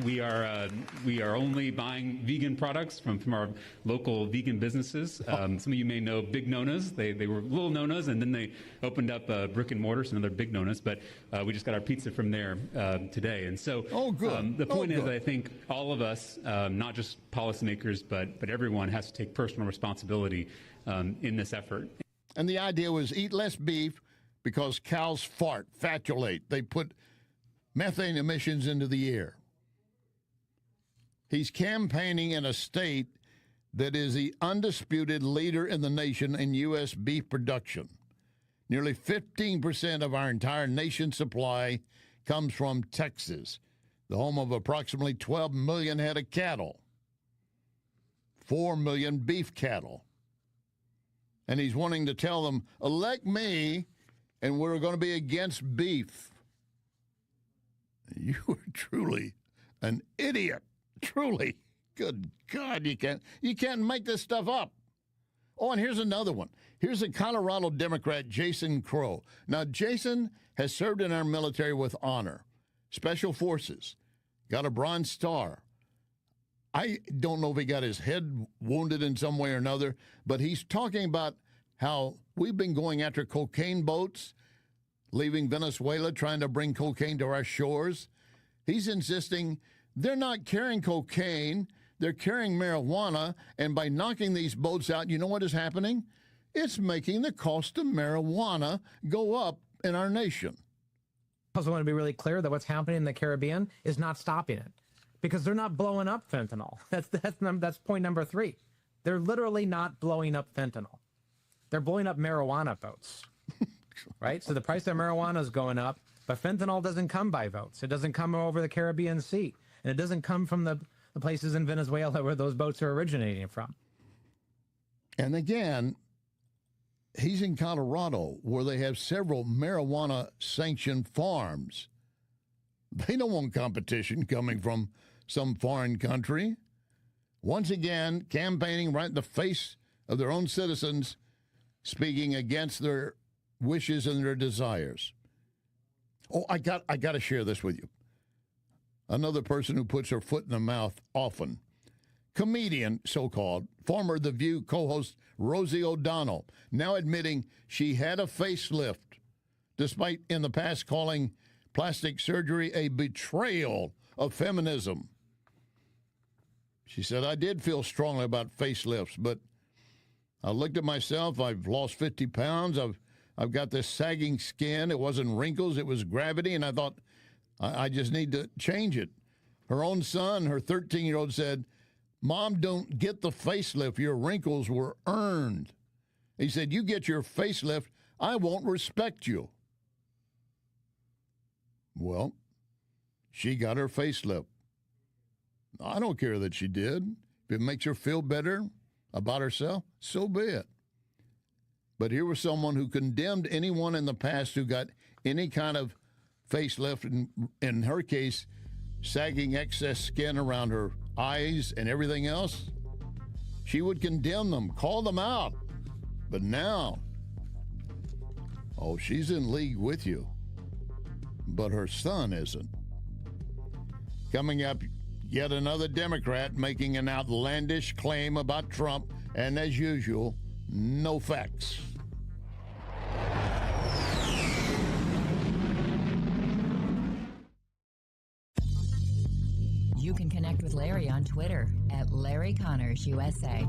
we are only buying vegan products from our local vegan businesses. Some of you may know Big Nona's. They were little Nona's, and then they opened up brick and mortar, so another Big Nona's. But we just got our pizza from there today. And so the point is that I think all of us, not just policymakers, but everyone has to take personal responsibility in this effort. And the idea was eat less beef because cows fart, fatulate. They put methane emissions into the air. He's campaigning in a state that is the undisputed leader in the nation in U.S. beef production. Nearly 15% of our entire nation's supply comes from Texas, the home of approximately 12 million head of cattle, 4 million beef cattle. And he's wanting to tell them, elect me, and we're going to be against beef. You are truly an idiot. Truly. Good God, you can't make this stuff up. Oh, and here's another one. Here's a Colorado Democrat, Jason Crow. Now, Jason has served in our military with honor. Special Forces. Got a Bronze Star. I don't know if he got his head wounded in some way or another, but he's talking about how we've been going after cocaine boats, leaving Venezuela, trying to bring cocaine to our shores. He's insisting they're not carrying cocaine, they're carrying marijuana, and by knocking these boats out, you know what is happening? It's making the cost of marijuana go up in our nation. I also want to be really clear that what's happening in the Caribbean is not stopping it, because they're not blowing up fentanyl. That's point number 3. They're literally not blowing up fentanyl. They're blowing up marijuana boats, right? So the price of marijuana is going up, but fentanyl doesn't come by boats. It doesn't come over the Caribbean Sea. And it doesn't come from the places in Venezuela where those boats are originating from. And again, he's in Colorado where they have several marijuana-sanctioned farms. They don't want competition coming from some foreign country. Once again, campaigning right in the face of their own citizens, speaking against their wishes and their desires. Oh, I got to share this with you. Another person who puts her foot in the mouth often. Comedian, so-called, former The View co-host Rosie O'Donnell, now admitting she had a facelift, despite in the past calling plastic surgery a betrayal of feminism. She said, I did feel strongly about facelifts, but I looked at myself. I've lost 50 pounds. I've got this sagging skin. It wasn't wrinkles. It was gravity, and I thought, I just need to change it. Her own son, her 13-year-old, said, Mom, don't get the facelift. Your wrinkles were earned. He said, you get your facelift, I won't respect you. Well, she got her facelift. I don't care that she did. If it makes her feel better about herself, so be it. But here was someone who condemned anyone in the past who got any kind of facelift, in her case, sagging excess skin around her eyes and everything else. She would condemn them, call them out. But now, oh, she's in league with you. But her son isn't. Coming up, yet another Democrat making an outlandish claim about Trump, and as usual, no facts. You can connect with Larry on Twitter at Larry Connors USA.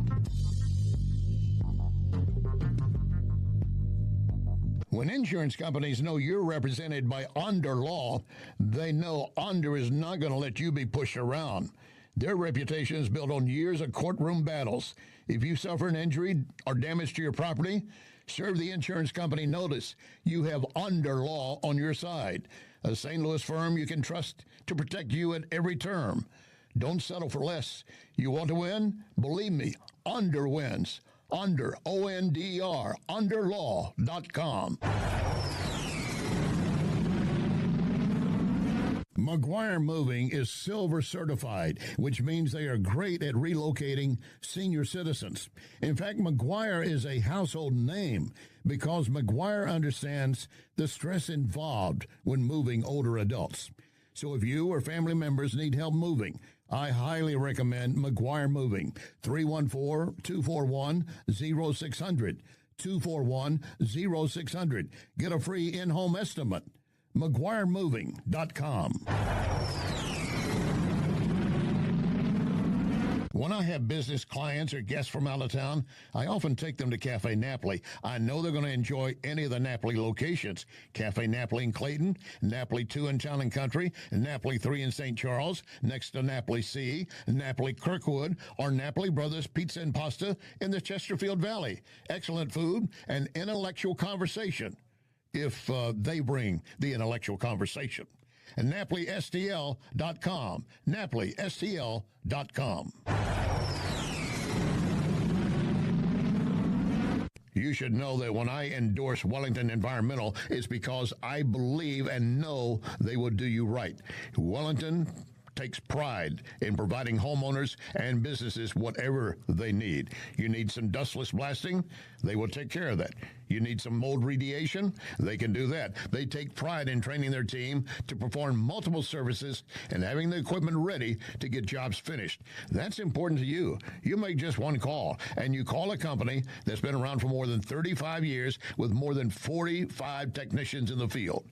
When insurance companies know you're represented by Under Law, they know Under is not going to let you be pushed around. Their reputation is built on years of courtroom battles. If you suffer an injury or damage to your property, serve the insurance company notice. You have Under Law on your side. A St. Louis firm you can trust to protect you at every term. Don't settle for less. You want to win? Believe me, under wins. Under, O-N-D-R, underlaw.com. McGuire Moving is silver certified, which means they are great at relocating senior citizens. In fact, McGuire is a household name because McGuire understands the stress involved when moving older adults. So if you or family members need help moving, I highly recommend McGuire Moving. 314-241-0600. 241-0600. Get a free in-home estimate. McGuireMoving.com. When I have business clients or guests from out of town, I often take them to Cafe Napoli. I know they're going to enjoy any of the Napoli locations. Cafe Napoli in Clayton, Napoli 2 in Town and Country, Napoli 3 in St. Charles, next to Napoli C, Napoli Kirkwood, or Napoli Brothers Pizza and Pasta in the Chesterfield Valley. Excellent food and intellectual conversation, if they bring the intellectual conversation. And NapoliSTL.com. NapoliSTL.com. You should know that when I endorse Wellington Environmental, it's because I believe and know they will do you right. Wellington takes pride in providing homeowners and businesses whatever they need. You need some dustless blasting, they will take care of that. You need some mold remediation, they can do that. They take pride in training their team to perform multiple services and having the equipment ready to get jobs finished. That's important to you. You make just one call, and you call a company that's been around for more than 35 years with more than 45 technicians in the field.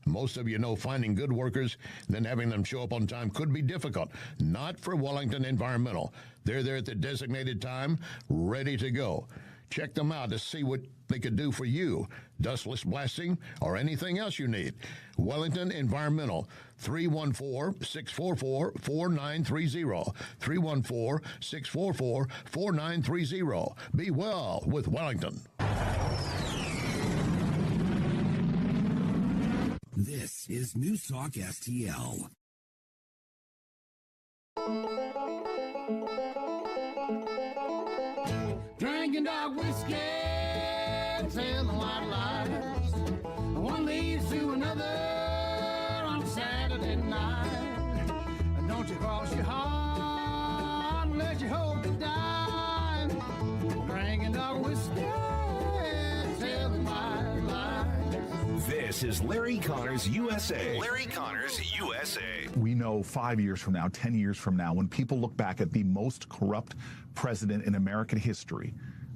Most of you know finding good workers, then having them show up on time could be difficult. Not for Wellington Environmental. They're there at the designated time, ready to go. Check them out to see what they could do for you. Dustless blasting or anything else you need. Wellington Environmental, 314-644-4930. 314-644-4930. Be well with Wellington. This is NewsTalkSTL. Drinking dark whiskey, telling white lies. One leads to another on Saturday night. Don't you cross your heart and let your hope to die. Drinking dark whiskey, telling white lies. This is Larry Connors USA. Larry Connors USA. We know 5 years from now, 10 years from now, when people look back at the most corrupt president in American history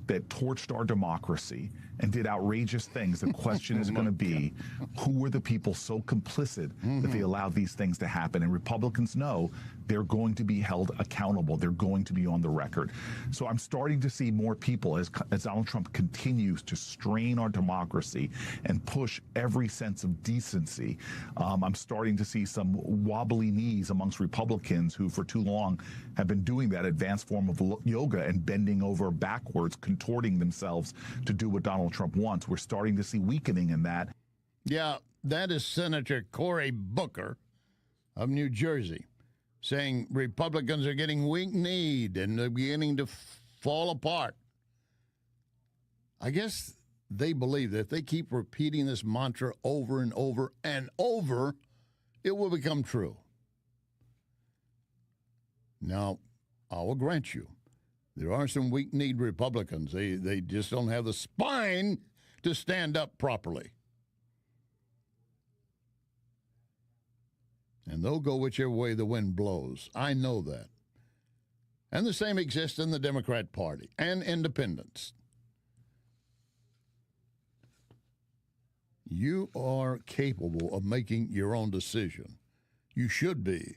that torched our democracy and did outrageous things, the question is going to be, who were the people so complicit that they allowed these things to happen? And Republicans know they're going to be held accountable. They're going to be on the record. So I'm starting to see more people, as Donald Trump continues to strain our democracy and push every sense of decency. I'm starting to see some wobbly knees amongst Republicans who for too long have been doing that advanced form of yoga and bending over backwards, contorting themselves to do what Donald Trump wants. We're starting to see weakening in that. Yeah, that is Senator Cory Booker of New Jersey saying Republicans are getting weak-kneed and they're beginning to fall apart. I guess they believe that if they keep repeating this mantra over and over and over, it will become true. Now, I will grant you, there are some weak-kneed Republicans. They just don't have the spine to stand up properly. And they'll go whichever way the wind blows. I know that. And the same exists in the Democrat Party and independents. You are capable of making your own decision. You should be.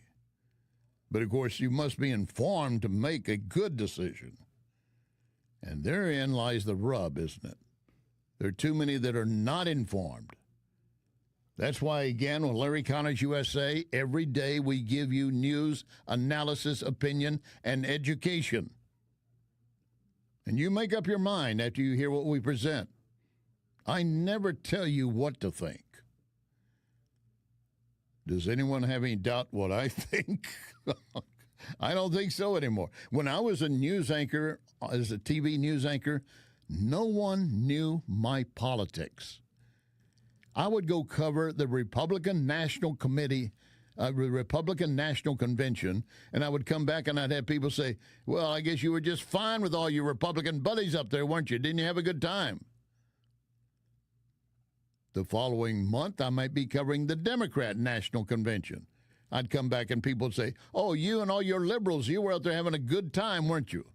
But, of course, you must be informed to make a good decision. And therein lies the rub, isn't it? There are too many that are not informed. That's why, again, with Larry Connors USA, every day we give you news, analysis, opinion, and education. And you make up your mind after you hear what we present. I never tell you what to think. Does anyone have any doubt what I think? I don't think so anymore. When I was a news anchor, as a TV news anchor, no one knew my politics. I would go cover the Republican National Committee, Republican National Convention, and I would come back and I'd have people say, well, I guess you were just fine with all your Republican buddies up there, weren't you? Didn't you have a good time? The following month, I might be covering the Democrat National Convention. I'd come back and people would say, oh, you and all your liberals, you were out there having a good time, weren't you?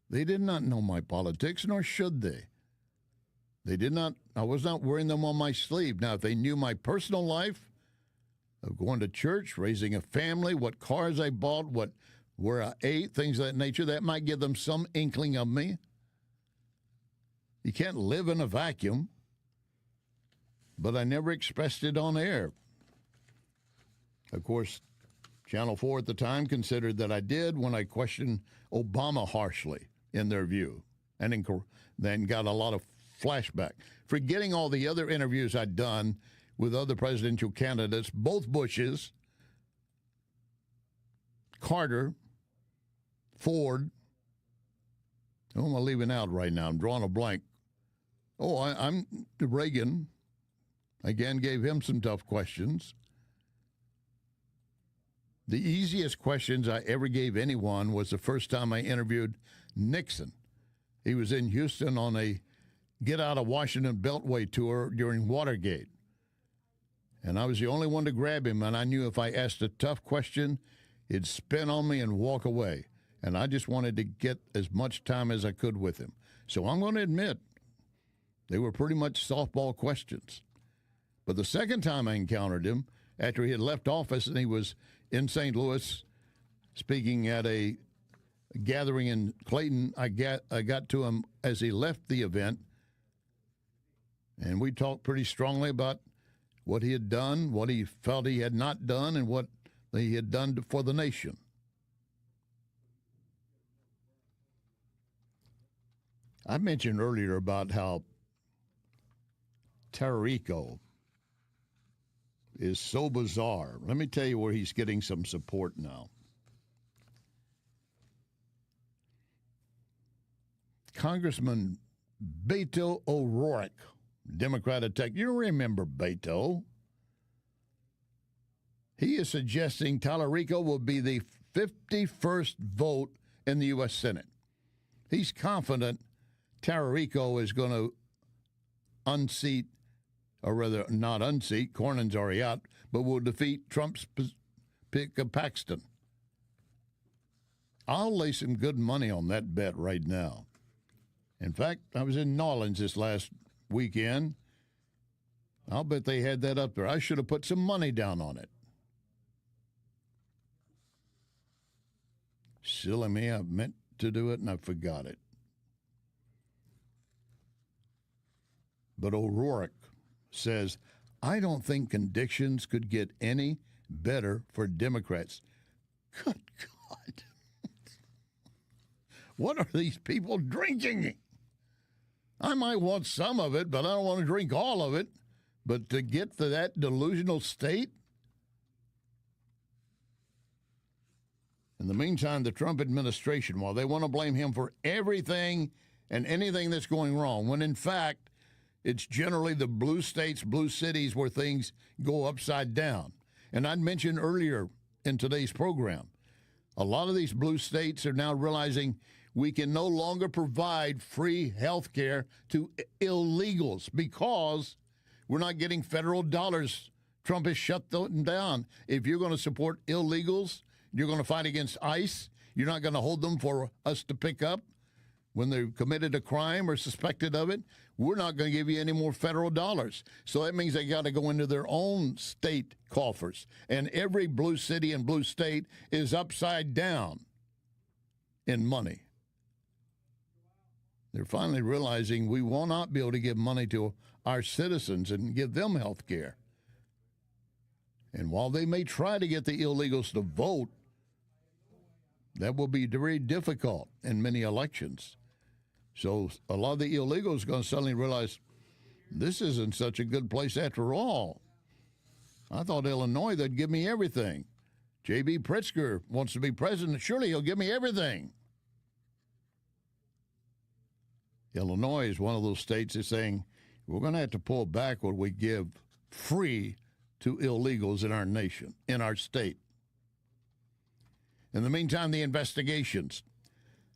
They did not know my politics, nor should they. They did not, I was not wearing them on my sleeve. Now, if they knew my personal life of going to church, raising a family, what cars I bought, where I ate, things of that nature, that might give them some inkling of me. You can't live in a vacuum. But I never expressed it on air. Of course, Channel 4 at the time considered that I did when I questioned Obama harshly in their view, and then got a lot of flashback. Forgetting all the other interviews I'd done with other presidential candidates, both Bushes, Carter, Ford. Who am I leaving out right now? I'm drawing a blank. Oh, I'm Reagan. Again, gave him some tough questions. The easiest questions I ever gave anyone was the first time I interviewed Nixon. He was in Houston on a Get Out of Washington Beltway tour during Watergate. And I was the only one to grab him, and I knew if I asked a tough question, he'd spin on me and walk away. And I just wanted to get as much time as I could with him. So I'm going to admit, they were pretty much softball questions. But the second time I encountered him, after he had left office and he was in St. Louis speaking at a gathering in Clayton, I got to him as he left the event, and we talked pretty strongly about what he had done, what he felt he had not done, and what he had done for the nation. I mentioned earlier about how Tarico is so bizarre. Let me tell you where he's getting some support now. Congressman Beto O'Rourke, Democrat of Texas. You remember Beto. He is suggesting Tallarico will be the 51st vote in the U.S. Senate. He's confident Tallarico is going to unseat, or rather not unseat, Cornyn's already out, but will defeat Trump's pick of Paxton. I'll lay some good money on that bet right now. In fact, I was in New Orleans this last weekend. I'll bet they had that up there. I should have put some money down on it. Silly me, I meant to do it and I forgot it. But O'Rourke says, I don't think conditions could get any better for Democrats. Good God. What are these people drinking? I might want some of it, but I don't want to drink all of it. But to get to that delusional state? In the meantime, the Trump administration, while they want to blame him for everything and anything that's going wrong, when in fact, it's generally the blue states, blue cities where things go upside down. And I'd mentioned earlier in today's program, a lot of these blue states are now realizing we can no longer provide free health care to illegals because we're not getting federal dollars. Trump has shut them down. If you're going to support illegals, you're going to fight against ICE. You're not going to hold them for us to pick up when they've committed a crime or suspected of it. We're not going to give you any more federal dollars. So that means they got to go into their own state coffers. And every blue city and blue state is upside down in money. They're finally realizing we will not be able to give money to our citizens and give them health care. And while they may try to get the illegals to vote, that will be very difficult in many elections. So a lot of the illegals are going to suddenly realize this isn't such a good place after all. I thought Illinois, they'd give me everything. J.B. Pritzker wants to be president. Surely he'll give me everything. Illinois is one of those states that's saying we're going to have to pull back what we give free to illegals in our nation, in our state. In the meantime, the investigations.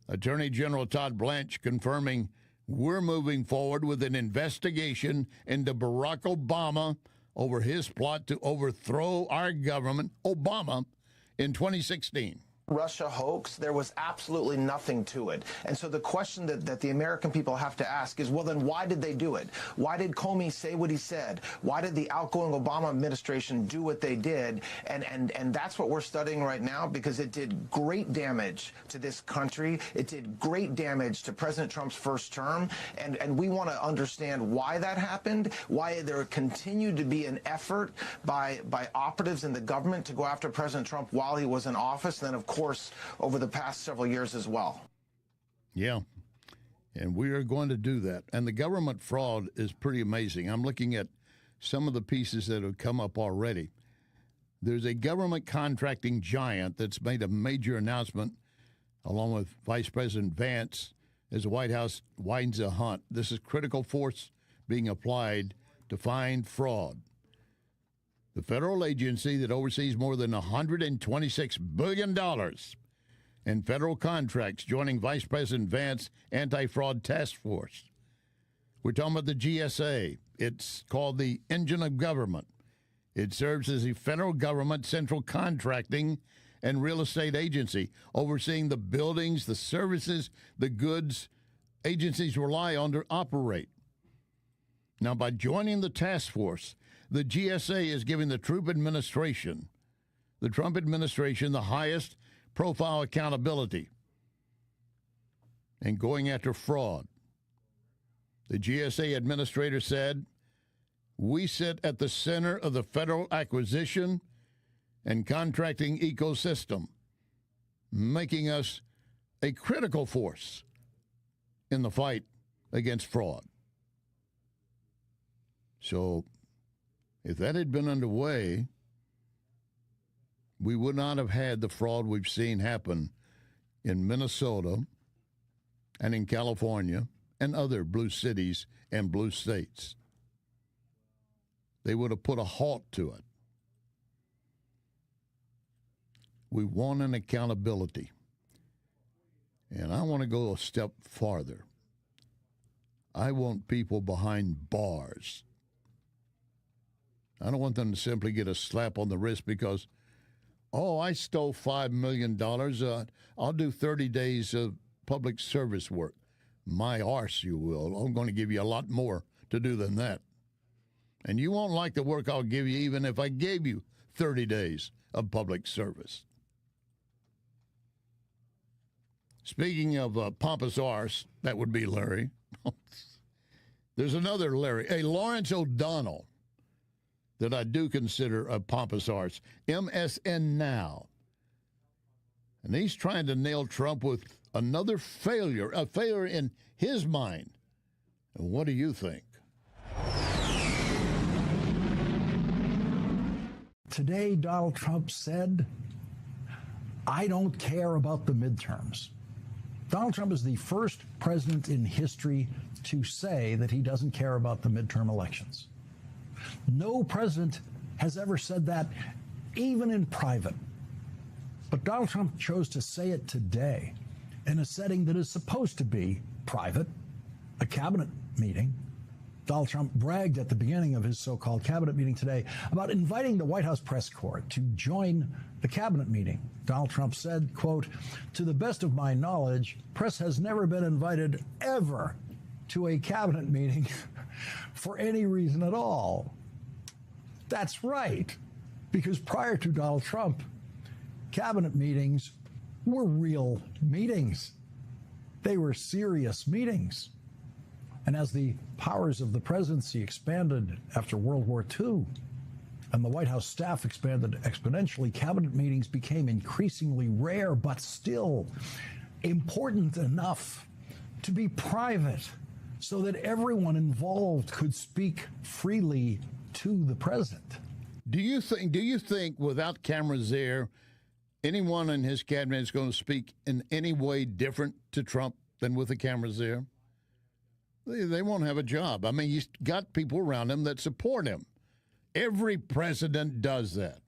Attorney General Todd Blanche confirming we're moving forward with an investigation into Barack Obama over his plot to overthrow our government, Obama, in 2016. Russia hoax, there was absolutely nothing to it. And so the question that the American people have to ask is, well, then why did they do it? Why did Comey say what he said? Why did the outgoing Obama administration do what they did? And that's what we're studying right now, because it did great damage to this country. It did great damage to President Trump's first term. And we want to understand why that happened, why there continued to be an effort by operatives in the government to go after President Trump while he was in office, and then, of course, over the past several years as well. Yeah, and we are going to do that. And the government fraud is pretty amazing. I'm looking at some of the pieces that have come up already. There's a government contracting giant that's made a major announcement, along with Vice President Vance, as the White House widens a hunt. This is critical force being applied to find fraud. The federal agency that oversees more than $126 billion in federal contracts joining Vice President Vance's anti-fraud task force. We're talking about the GSA. It's called the Engine of Government. It serves as the federal government central contracting and real estate agency, overseeing the buildings, the services, the goods agencies rely on to operate. Now, by joining the task force, the GSA is giving the Trump administration the highest profile accountability and going after fraud. The GSA administrator said, we sit at the center of the federal acquisition and contracting ecosystem, making us a critical force in the fight against fraud. So, if that had been underway, we would not have had the fraud we've seen happen in Minnesota and in California and other blue cities and blue states. They would have put a halt to it. We want an accountability. And I want to go a step farther. I want people behind bars. I don't want them to simply get a slap on the wrist because, oh, I stole $5 million. I'll do 30 days of public service work. My arse, you will. I'm going to give you a lot more to do than that. And you won't like the work I'll give you even if I gave you 30 days of public service. Speaking of pompous arse, that would be Larry. There's another Larry, a Lawrence O'Donnell, that I do consider a pompous arse, MSN Now. And he's trying to nail Trump with another failure, a failure in his mind. And what do you think? Today, Donald Trump said, I don't care about the midterms. Donald Trump is the first president in history to say that he doesn't care about the midterm elections. No president has ever said that, even in private. But Donald Trump chose to say it today in a setting that is supposed to be private, a cabinet meeting. Donald Trump bragged at the beginning of his so-called cabinet meeting today about inviting the White House press corps to join the cabinet meeting. Donald Trump said, quote, to the best of my knowledge, press has never been invited ever to a cabinet meeting for any reason at all. That's right, because prior to Donald Trump, cabinet meetings were real meetings. They were serious meetings. And as the powers of the presidency expanded after World War II and the White House staff expanded exponentially, cabinet meetings became increasingly rare, but still important enough to be private so that everyone involved could speak freely to the president. Do you think without cameras there, anyone in his cabinet is going to speak in any way different to Trump than with the cameras there, they won't have a job. I mean, he's got people around him that support him. Every president does that.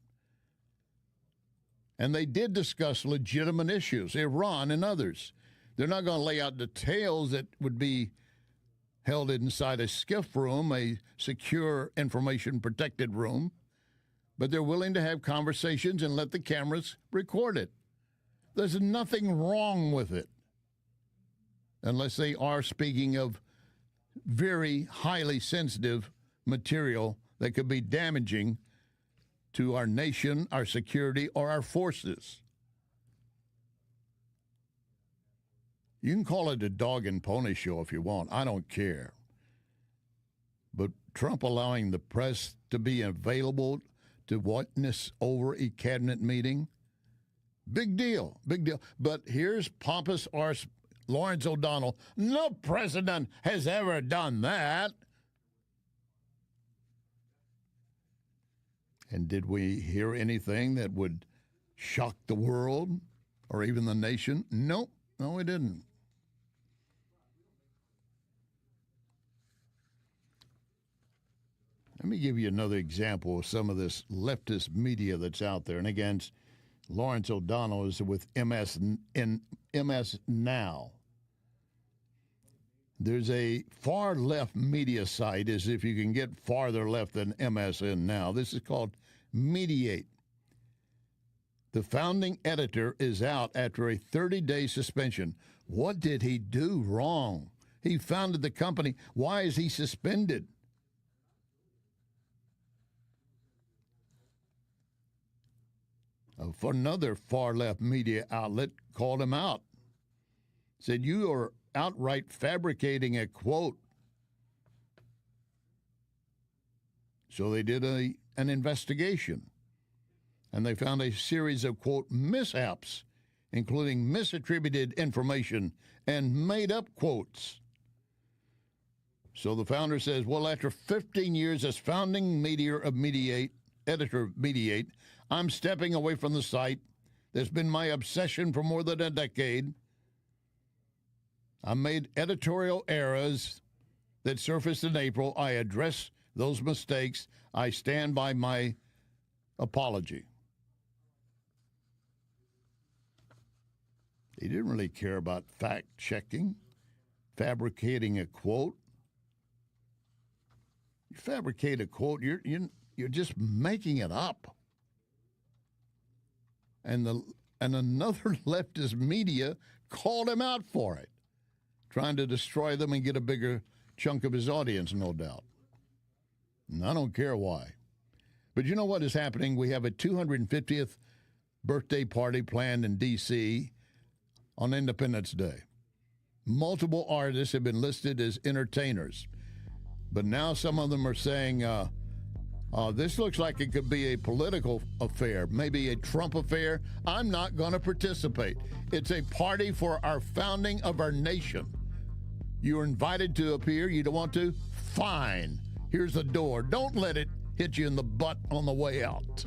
And they did discuss legitimate issues, Iran and others. They're not going to lay out details that would be held inside a SCIF room, a secure information protected room, but they're willing to have conversations and let the cameras record it. There's nothing wrong with it, unless they are speaking of very highly sensitive material that could be damaging to our nation, our security, or our forces. You can call it a dog and pony show if you want. I don't care. But Trump allowing the press to be available to witness over a cabinet meeting, big deal, big deal. But here's pompous arse Lawrence O'Donnell. No president has ever done that. And did we hear anything that would shock the world or even the nation? Nope. No, we didn't. Let me give you another example of some of this leftist media that's out there. And again, Lawrence O'Donnell is with MS Now. There's a far left media site, as if you can get farther left than MSN Now. This is called Mediate. The founding editor is out after a 30-day suspension. What did he do wrong? He founded the company. Why is he suspended? Another far-left media outlet called him out. Said, you are outright fabricating a quote. So they did an investigation, and they found a series of, quote, mishaps, including misattributed information and made-up quotes. So the founder says, well, after 15 years as founding editor of Mediate, I'm stepping away from the site. That's been my obsession for more than a decade. I made editorial errors that surfaced in April. I address those mistakes. I stand by my apology. He didn't really care about fact-checking, fabricating a quote. You fabricate a quote, you're just making it up. And another leftist media called him out for it, trying to destroy them and get a bigger chunk of his audience, no doubt. And I don't care why. But you know what is happening? We have a 250th birthday party planned in D.C. on Independence Day. Multiple artists have been listed as entertainers. But now some of them are saying, this looks like it could be a political affair, maybe a Trump affair. I'm not going to participate. It's a party for our founding of our nation. You're invited to appear. You don't want to? Fine. Here's the door. Don't let it hit you in the butt on the way out.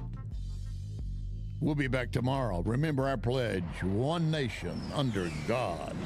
We'll be back tomorrow. Remember our pledge, one nation under God.